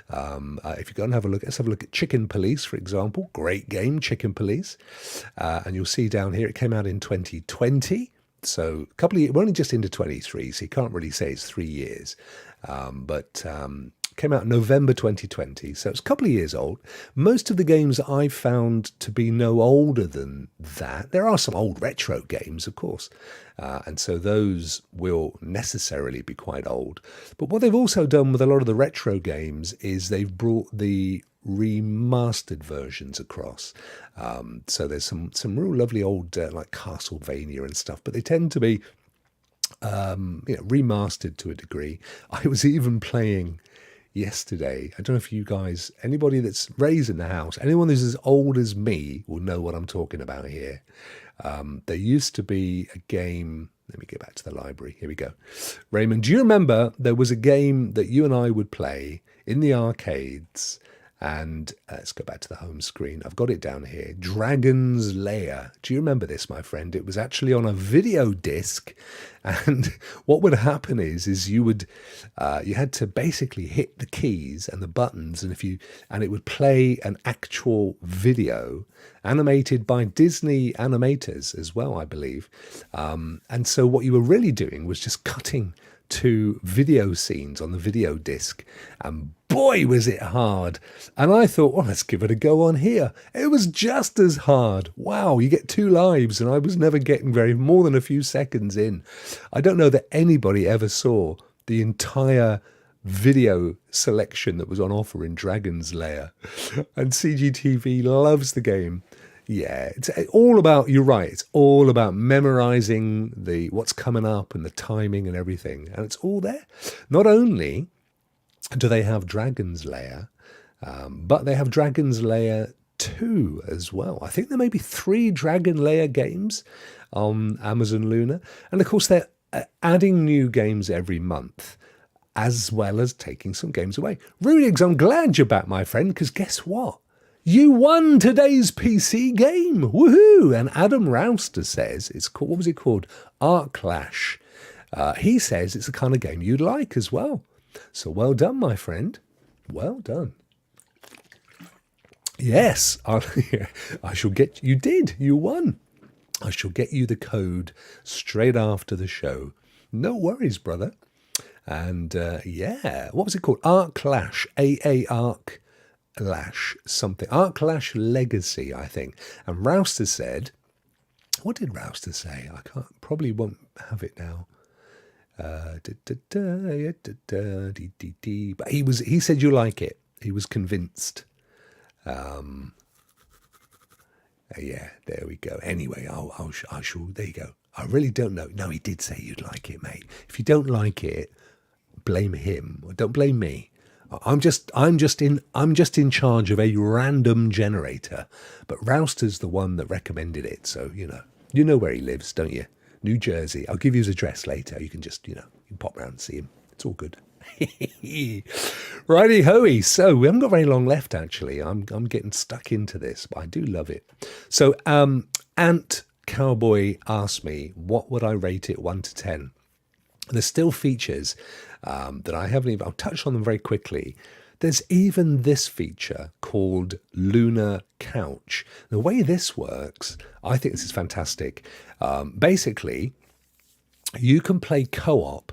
If you go and have a look, let's have a look at Chicken Police, for example. Great game, Chicken Police. And you'll see down here, it came out in 2020. So a couple of years, we're only just into 23, so you can't really say it's 3 years. But came out in November 2020, so it's a couple of years old. Most of the games I've found to be no older than that. There are some old retro games, of course, and so those will necessarily be quite old. But what they've also done with a lot of the retro games is they've brought the remastered versions across. So there's some real lovely old like Castlevania and stuff, but they tend to be remastered to a degree. I was even playing yesterday. I don't know if you guys, anybody that's raised in the house, anyone who's as old as me will know what I'm talking about here. There used to be a game. Let me get back to the library. Here we go. Raymond, do you remember there was a game that you and I would play in the arcades? And let's go back to the home screen. I've got it down here. Dragon's Lair. Do you remember this, my friend? It was actually on a video disc. And what would happen is you had to basically hit the keys and the buttons, and it would play an actual video animated by Disney animators as well, I believe. And so what you were really doing was just cutting to video scenes on the video disc, and boy was it hard. And I thought, well, let's give it a go on here. It was just as hard. Wow, you get 2 lives, and I was never getting more than a few seconds in. I don't know that anybody ever saw the entire video selection that was on offer in Dragon's Lair, and CGTV loves the game. Yeah, it's all about, you're right, it's all about memorizing what's coming up and the timing and everything. And it's all there. Not only do they have Dragon's Lair, but they have Dragon's Lair 2 as well. I think there may be 3 Dragon Lair games on Amazon Luna. And of course, they're adding new games every month, as well as taking some games away. Rudigs, I'm glad you're back, my friend, because guess what? You won today's PC game. Woohoo! And Adam Rouster says it's called, what was it called? Art Clash. He says it's the kind of game you'd like as well. So well done, my friend. Well done. Yes, I shall get, you did, you won. I shall get you the code straight after the show. No worries, brother. And what was it called? Art Clash, Arc Clash something. Art Clash Legacy, I think. And Rouster said, what did Rouster say? I probably won't have it now. But he said you like it. He was convinced. Yeah, there we go. Anyway, I shall. There you go. I really don't know. No, he did say you'd like it, mate. If you don't like it, blame him. Don't blame me. I'm just in charge of a random generator. But Rouster's the one that recommended it, so you know where he lives, don't you? New Jersey. I'll give you his address later. You can just you can pop round and see him. It's all good. Righty hoey. So we haven't got very long left actually. I'm getting stuck into this, but I do love it. So Ant Cowboy asked me what would I rate it 1 to 10. There's still features that I haven't even. I'll touch on them very quickly. There's even this feature called Lunar Couch. The way this works, I think this is fantastic. Basically, you can play co-op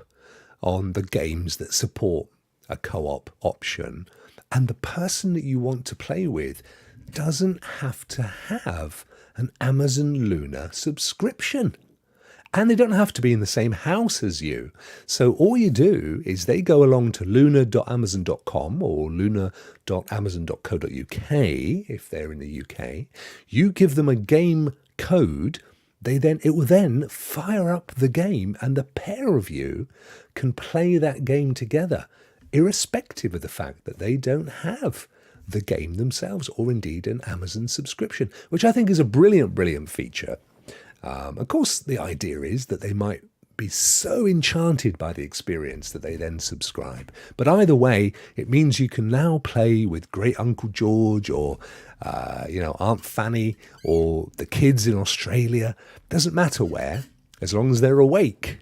on the games that support a co-op option, and the person that you want to play with doesn't have to have an Amazon Luna subscription. And they don't have to be in the same house as you. So all you do is they go along to luna.amazon.com or luna.amazon.co.uk if they're in the UK. You give them a game code. It will then fire up the game, and the pair of you can play that game together, irrespective of the fact that they don't have the game themselves or indeed an Amazon subscription, which I think is a brilliant, brilliant feature. Of course, the idea is that they might be so enchanted by the experience that they then subscribe. But either way, it means you can now play with Great Uncle George or, Aunt Fanny or the kids in Australia. Doesn't matter where, as long as they're awake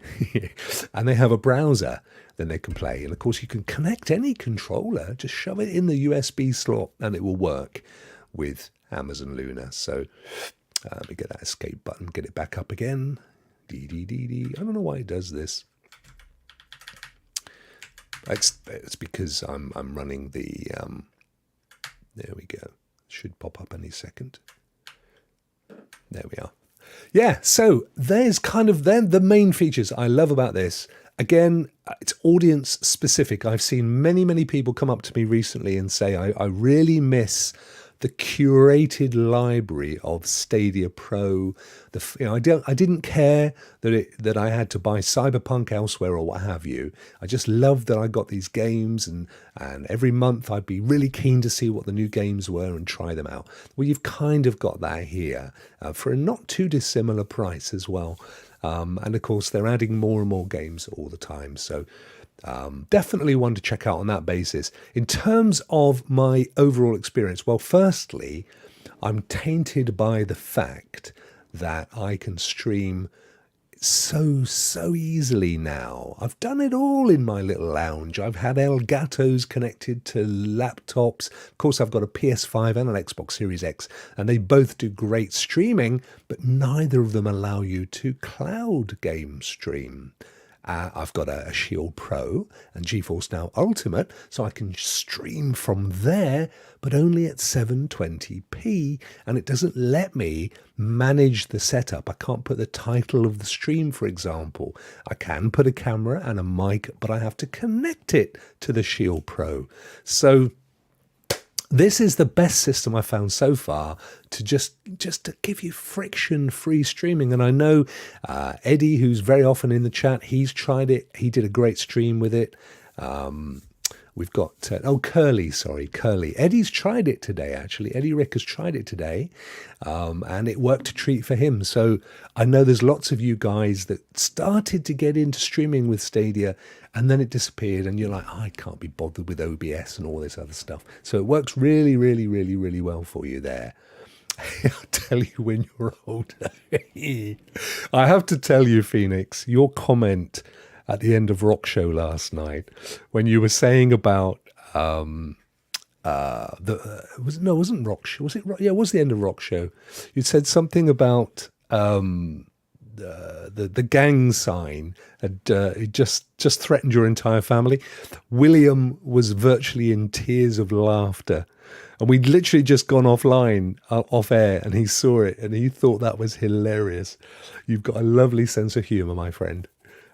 and they have a browser, then they can play. And of course, you can connect any controller, just shove it in the USB slot and it will work with Amazon Luna. So let me get that escape button, get it back up again. I don't know why it does this. It's because I'm running the. There we go. Should pop up any second. There we are. Yeah, so there's kind of then the main features I love about this. Again, it's audience specific. I've seen many people come up to me recently and say, I really miss the curated library of Stadia Pro. I didn't care that I had to buy Cyberpunk elsewhere or what have you. I just loved that I got these games, and every month I'd be really keen to see what the new games were and try them out. Well, you've kind of got that here for a not too dissimilar price as well. And of course, they're adding more and more games all the time. So definitely one to check out on that basis. In terms of my overall experience, well, firstly, I'm tainted by the fact that I can stream so easily now. I've done it all in my little lounge. I've had Elgatos connected to laptops. Of course, I've got a PS5 and an Xbox Series X, and they both do great streaming, but neither of them allow you to cloud game stream. I've got a Shield Pro and GeForce Now Ultimate, so I can stream from there, but only at 720p, and it doesn't let me manage the setup. I can't put the title of the stream, for example. I can put a camera and a mic, but I have to connect it to the Shield Pro. So this is the best system I've found so far to just to give you friction-free streaming. And I know Eddie, who's very often in the chat, he's tried it. He did a great stream with it. We've got, Curly. Eddie's tried it today, actually. Eddie Rick has tried it today, and it worked a treat for him. So I know there's lots of you guys that started to get into streaming with Stadia, and then it disappeared, and you're like, I can't be bothered with OBS and all this other stuff. So it works really well for you there. I'll tell you when you're older. I have to tell you, Phoenix, your comment at the end of Rokk Show last night, when you were saying about it wasn't Rokk Show, was it? Yeah, it was the end of Rokk Show. You said something about the gang sign had it just threatened your entire family. William was virtually in tears of laughter. And we'd literally just gone off air, and he saw it, and he thought that was hilarious. You've got a lovely sense of humour, my friend.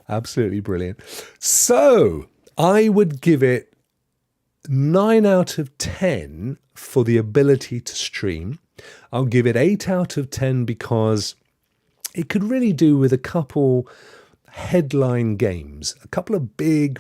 Absolutely brilliant. So I would give it 9 out of 10 for the ability to stream. I'll give it 8 out of 10 because it could really do with a couple headline games, a couple of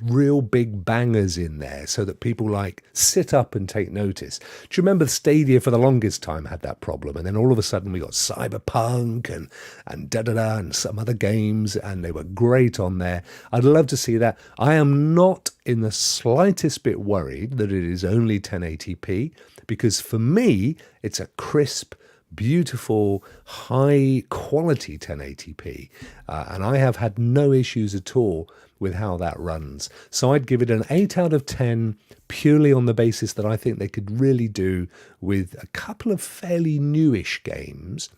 real big bangers in there so that people like sit up and take notice. Do you remember Stadia for the longest time had that problem? And then all of a sudden we got Cyberpunk and and some other games, and they were great on there. I'd love to see that. I am not in the slightest bit worried that it is only 1080p, because for me, it's a crisp, beautiful, high quality 1080p, and I have had no issues at all with how that runs. So I'd give it an 8 out of 10 purely on the basis that I think they could really do with a couple of fairly newish games,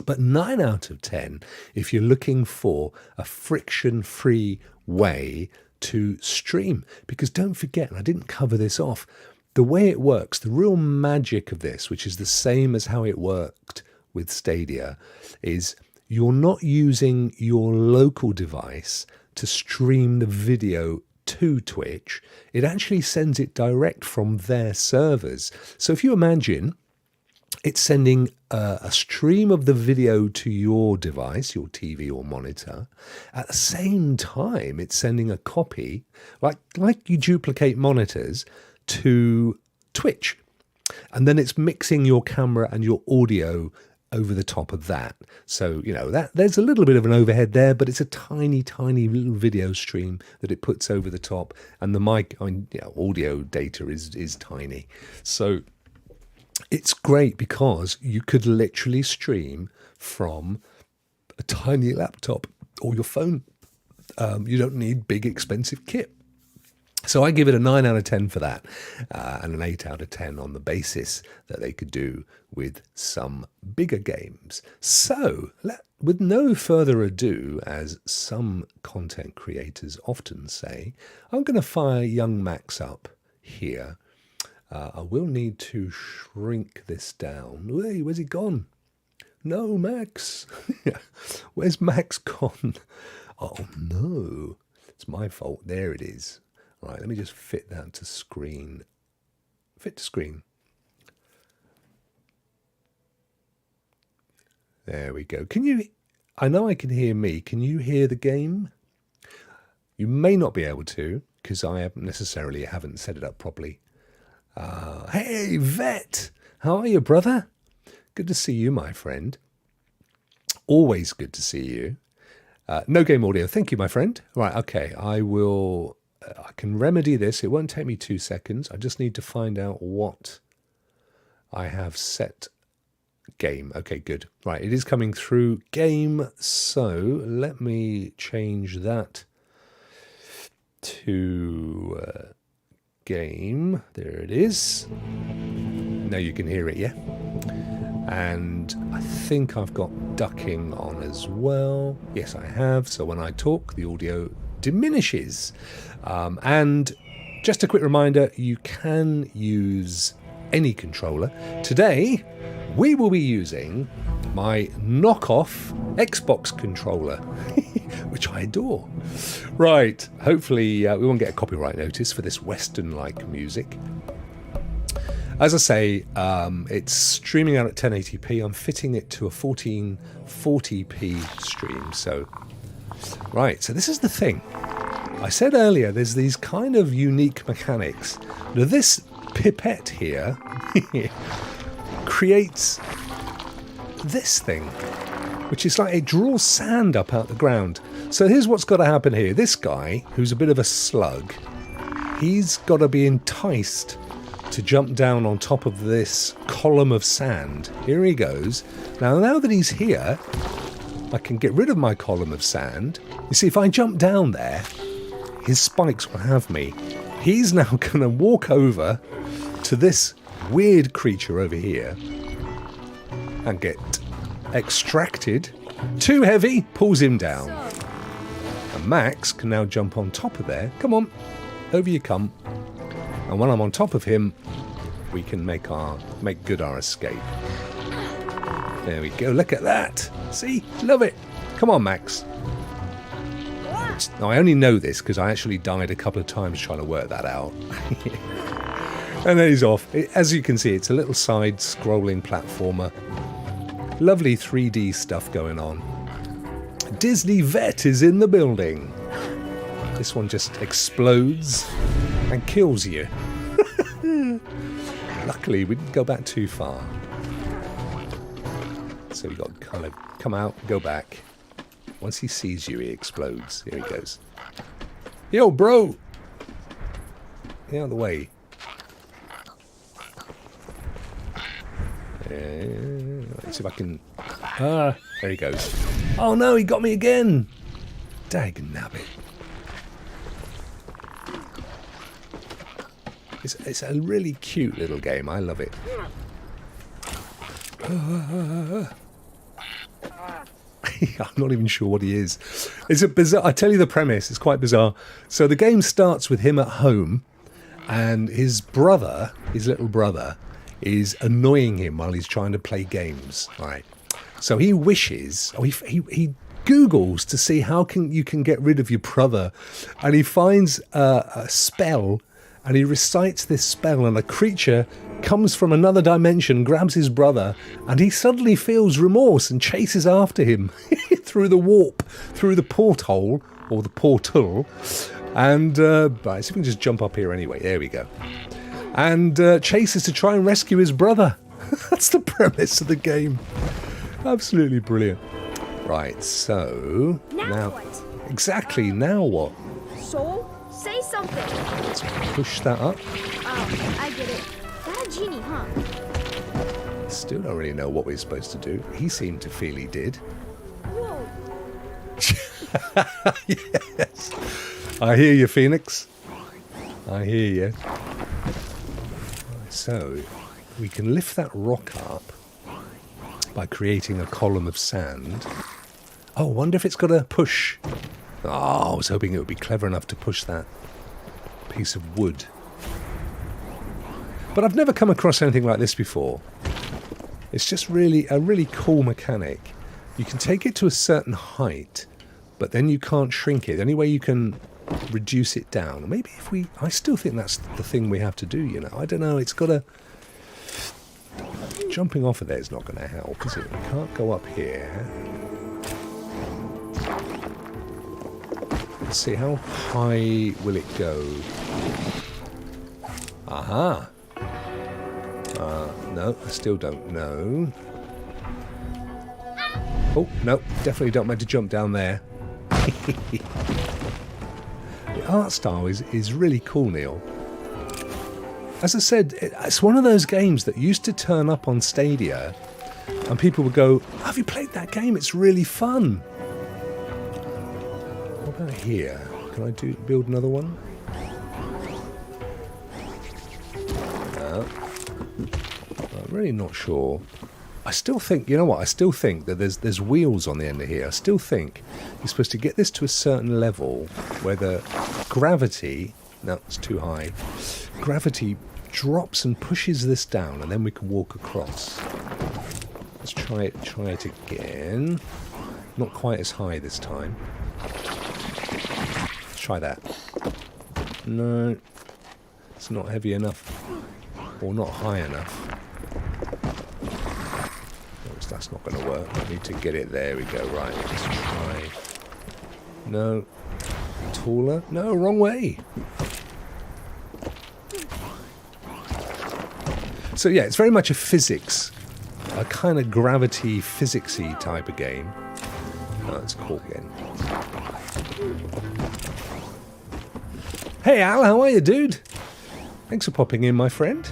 but 9 out of 10 if you're looking for a friction-free way to stream. Because don't forget, and I didn't cover this off, the way it works, the real magic of this, which is the same as how it worked with Stadia, is you're not using your local device to stream the video to Twitch. It actually sends it direct from their servers. So if you imagine it's sending a stream of the video to your device, your TV or monitor. At the same time, it's sending a copy, like you duplicate monitors, to Twitch. And then it's mixing your camera and your audio over the top of that. So, that there's a little bit of an overhead there, but it's a tiny, tiny little video stream that it puts over the top. And the audio data is tiny. So it's great because you could literally stream from a tiny laptop or your phone. You don't need big, expensive kit. So I give it a 9 out of 10 for that, and an 8 out of 10 on the basis that they could do with some bigger games. So, with no further ado, as some content creators often say, I'm going to fire young Max up here. I will need to shrink this down. Hey, where's he gone? No, Max. Where's Max gone? Oh, no. It's my fault. There it is. Right, let me just fit that to screen. Fit to screen. There we go. I know I can hear me. Can you hear the game? You may not be able to, because I haven't set it up properly. Hey, Vet! How are you, brother? Good to see you, my friend. Always good to see you. No game audio. Thank you, my friend. Right, okay. I can remedy this. It won't take me 2 seconds. I just need to find out what I have set. Game. Okay, good. Right, it is coming through game. So let me change that to game. There it is. Now you can hear it, yeah? And I think I've got ducking on as well. Yes, I have. So when I talk, the audio diminishes. And just a quick reminder, you can use any controller. Today, we will be using my knockoff Xbox controller, which I adore. Right, hopefully we won't get a copyright notice for this Western-like music. As I say, it's streaming out at 1080p. I'm fitting it to a 1440p stream. So, right, so this is the thing. I said earlier, there's these kind of unique mechanics. Now, this pipette here creates this thing, which is like it draws sand up out the ground. So here's what's got to happen here. This guy, who's a bit of a slug, he's got to be enticed to jump down on top of this column of sand. Here he goes. Now that he's here, I can get rid of my column of sand. You see, if I jump down there, his spikes will have me. He's now going to walk over to this weird creature over here and get extracted. Too heavy, pulls him down. And Max can now jump on top of there. Come on, over you come. And when I'm on top of him, we can make good our escape. There we go, look at that. See, love it. Come on, Max. Now, I only know this because I actually died a couple of times trying to work that out. And then he's off. As you can see, it's a little side-scrolling platformer. Lovely 3D stuff going on. Disney Vet is in the building. This one just explodes and kills you. Luckily, we didn't go back too far. So we got to kind of come out, go back. Once he sees you, he explodes. Here he goes. Yo, bro! Get out of the way. Let's see if I can... there he goes. Oh no, he got me again! Dagnabbit. It's a really cute little game. I love it. I'm not even sure what he is. It's a bizarre... I tell you the premise. It's quite bizarre. So the game starts with him at home, and his brother, his little brother, is annoying him while he's trying to play games. Right. So he wishes... he Googles to see how you can get rid of your brother, and he finds a spell, and he recites this spell, and a creature comes from another dimension, grabs his brother, and he suddenly feels remorse and chases after him through the warp, through the porthole, or the portal. And, right, so we can just jump up here anyway. There we go. And chases to try and rescue his brother. That's the premise of the game. Absolutely brilliant. Right, so Now what? Exactly, now what? Soul, say something. Let's push that up. Oh, I get it. Bad genie, huh? Still don't really know what we're supposed to do. He seemed to feel he did. Whoa. Yes. I hear you, Phoenix. I hear you. So, we can lift that rock up by creating a column of sand. Oh, I wonder if it's got to push. Oh, I was hoping it would be clever enough to push that piece of wood. But I've never come across anything like this before. It's just really a really cool mechanic. You can take it to a certain height, but then you can't shrink it. The only way you can reduce it down. Maybe if we... I still think that's the thing we have to do, you know. I don't know, it's got to... Jumping off of there is not going to help, is it? We can't go up here. Let's see, how high will it go? Aha! No, I still don't know. Oh, no, definitely don't meant to jump down there. The art style is really cool, Neil. As I said, it's one of those games that used to turn up on Stadia and people would go, have you played that game? It's really fun. What about here? Can I build another one? No. I'm really not sure. I still think, you know what, I still think that there's wheels on the end of here. I still think you're supposed to get this to a certain level where the gravity, no, it's too high, gravity drops and pushes this down and then we can walk across. Let's try it again. Not quite as high this time. Let's try that. No, it's not heavy enough or not high enough. That's not going to work. I need to get it. There we go. Right, let's try. No. Taller? No, wrong way. So yeah, it's very much a physics, a kind of gravity physics-y type of game. Oh, it's cool again. Hey Al, how are you, dude? Thanks for popping in, my friend.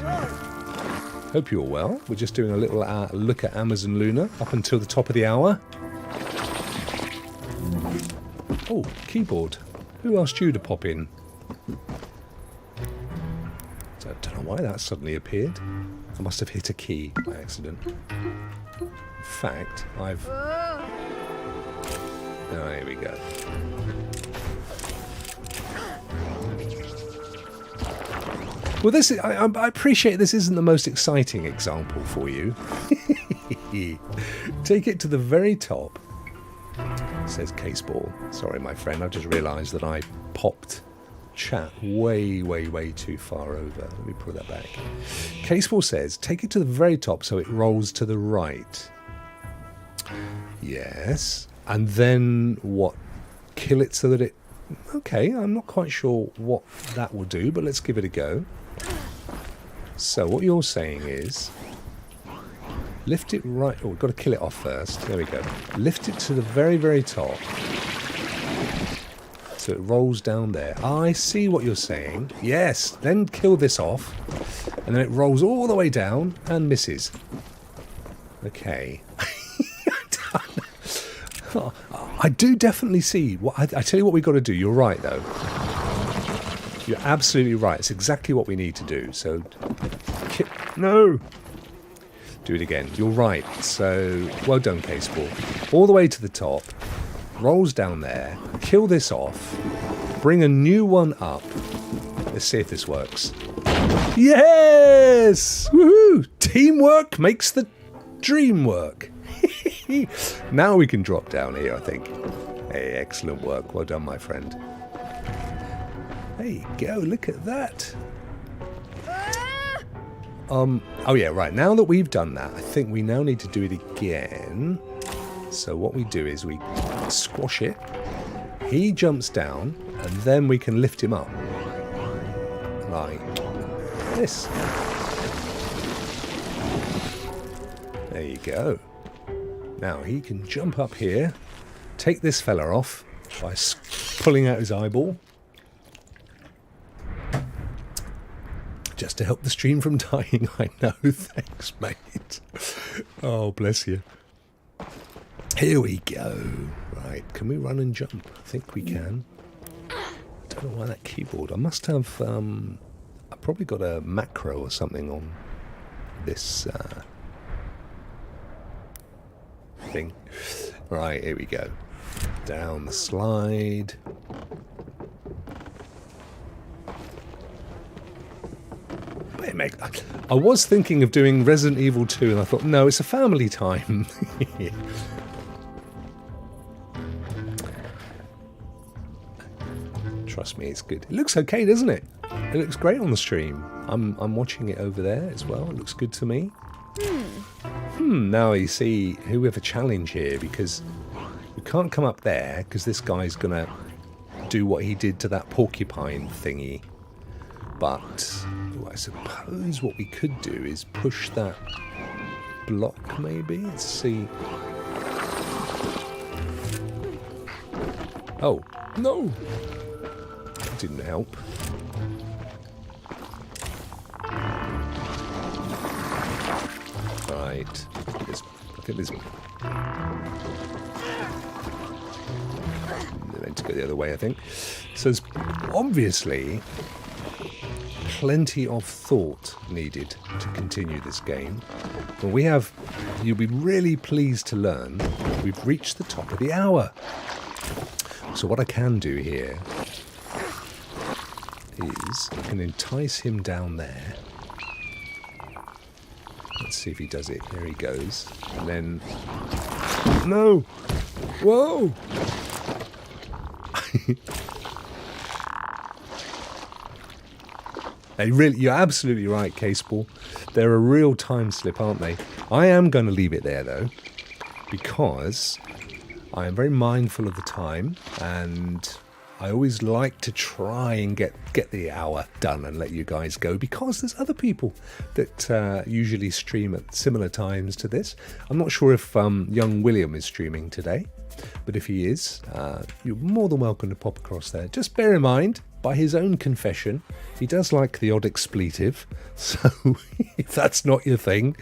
Hope you're well. We're just doing a little look at Amazon Luna up until the top of the hour. Oh, keyboard. Who asked you to pop in? I don't know why that suddenly appeared. I must have hit a key by accident. In fact, I've... Oh, here we go. Well, this is, I appreciate this isn't the most exciting example for you. Take it to the very top, says Caseball. Sorry, my friend, I've just realised that I popped chat way, way, way too far over. Let me pull that back. Caseball says, take it to the very top so it rolls to the right. Yes. And then what? Kill it so that it... Okay, I'm not quite sure what that will do, but let's give it a go. So what you're saying is, lift it right... Oh, we've got to kill it off first. There we go. Lift it to the very, very top. So it rolls down there. I see what you're saying. Yes, then kill this off. And then it rolls all the way down and misses. Okay. I do definitely see. I tell you what we've got to do. You're right, though. You're absolutely right. It's exactly what we need to do. So, no. Do it again. You're right. So, well done, Caseball. All the way to the top. Rolls down there. Kill this off. Bring a new one up. Let's see if this works. Yes! Woohoo! Teamwork makes the dream work. Now we can drop down here, I think. Hey, excellent work. Well done, my friend. There you go. Look at that. Oh yeah, right. Now that we've done that, I think we now need to do it again. So what we do is we squash it. He jumps down, and then we can lift him up. Like this. There you go. Now he can jump up here, take this fella off by pulling out his eyeball. Just to help the stream from dying, I know. Thanks, mate. Oh, bless you. Here we go. Right, can we run and jump? I think we can. I don't know why that keyboard. I must have... I probably got a macro or something on this thing. Right, here we go. Down the slide. I was thinking of doing Resident Evil 2 and I thought, no, it's a family time. Trust me, it's good. It looks okay, doesn't it? It looks great on the stream. I'm watching it over there as well. It looks good to me. Now you see who we have a challenge here, because we can't come up there because this guy's gonna do what he did to that porcupine thingy. But I suppose what we could do is push that block, maybe. Let's see. Oh no! That didn't help. Right. I think there's... They're meant to go the other way, I think. So there's obviously plenty of thought needed to continue this game. And we have... You'll be really pleased to learn we've reached the top of the hour. So what I can do here is I can entice him down there. Let's see if he does it. There he goes. And then... No! Whoa! You're absolutely right, Caseball. They're a real time slip, aren't they? I am going to leave it there, though, because I am very mindful of the time, and I always like to try and get the hour done and let you guys go, because there's other people that usually stream at similar times to this. I'm not sure if young William is streaming today, but if he is, you're more than welcome to pop across there. Just bear in mind, by his own confession, he does like the odd expletive, so if that's not your thing,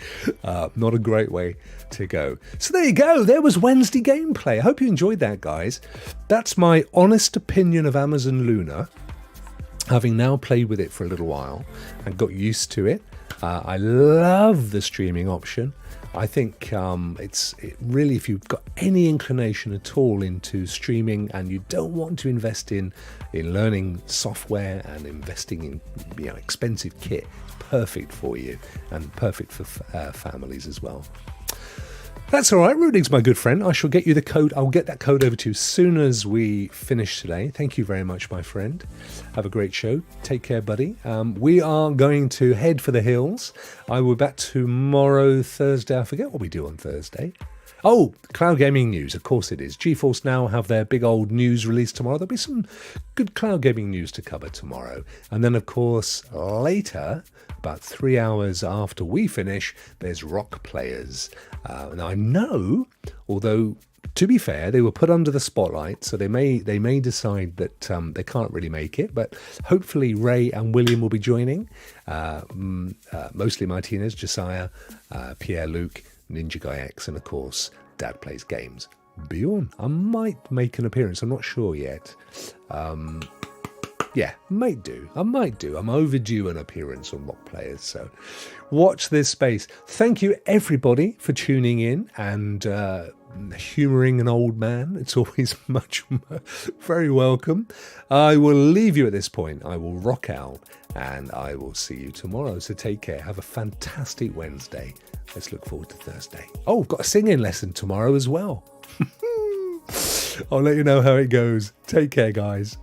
not a great way to go. So there you go, there was Wednesday gameplay. I hope you enjoyed that, guys. That's my honest opinion of Amazon Luna, having now played with it for a little while and got used to it. I love the streaming option. I think it really, if you've got any inclination at all into streaming and you don't want to invest in learning software and investing in expensive kit, perfect for you and perfect for families as well. That's all right, Rudig's my good friend. I shall get you the code. I'll get that code over to you as soon as we finish today. Thank you very much, my friend. Have a great show. Take care, buddy. We are going to head for the hills. I will be back tomorrow, Thursday. I forget what we do on Thursday. Oh, cloud gaming news. Of course it is. GeForce Now have their big old news release tomorrow. There'll be some good cloud gaming news to cover tomorrow. And then, of course, later, about 3 hours after we finish, there's Rokk Players. And I know, although to be fair, they were put under the spotlight, so they may decide that they can't really make it. But hopefully, Ray and William will be joining. Mostly Martinez, Josiah, Pierre, Luke, Ninja Guy X, and of course, Dad Plays Games. Bjorn. I might make an appearance. I'm not sure yet. Yeah, might do. I'm overdue an appearance on Rokk Players, so watch this space. Thank you, everybody, for tuning in and humouring an old man. It's always very welcome. I will leave you at this point. I will rock out, and I will see you tomorrow. So take care. Have a fantastic Wednesday. Let's look forward to Thursday. Oh, got a singing lesson tomorrow as well. I'll let you know how it goes. Take care, guys.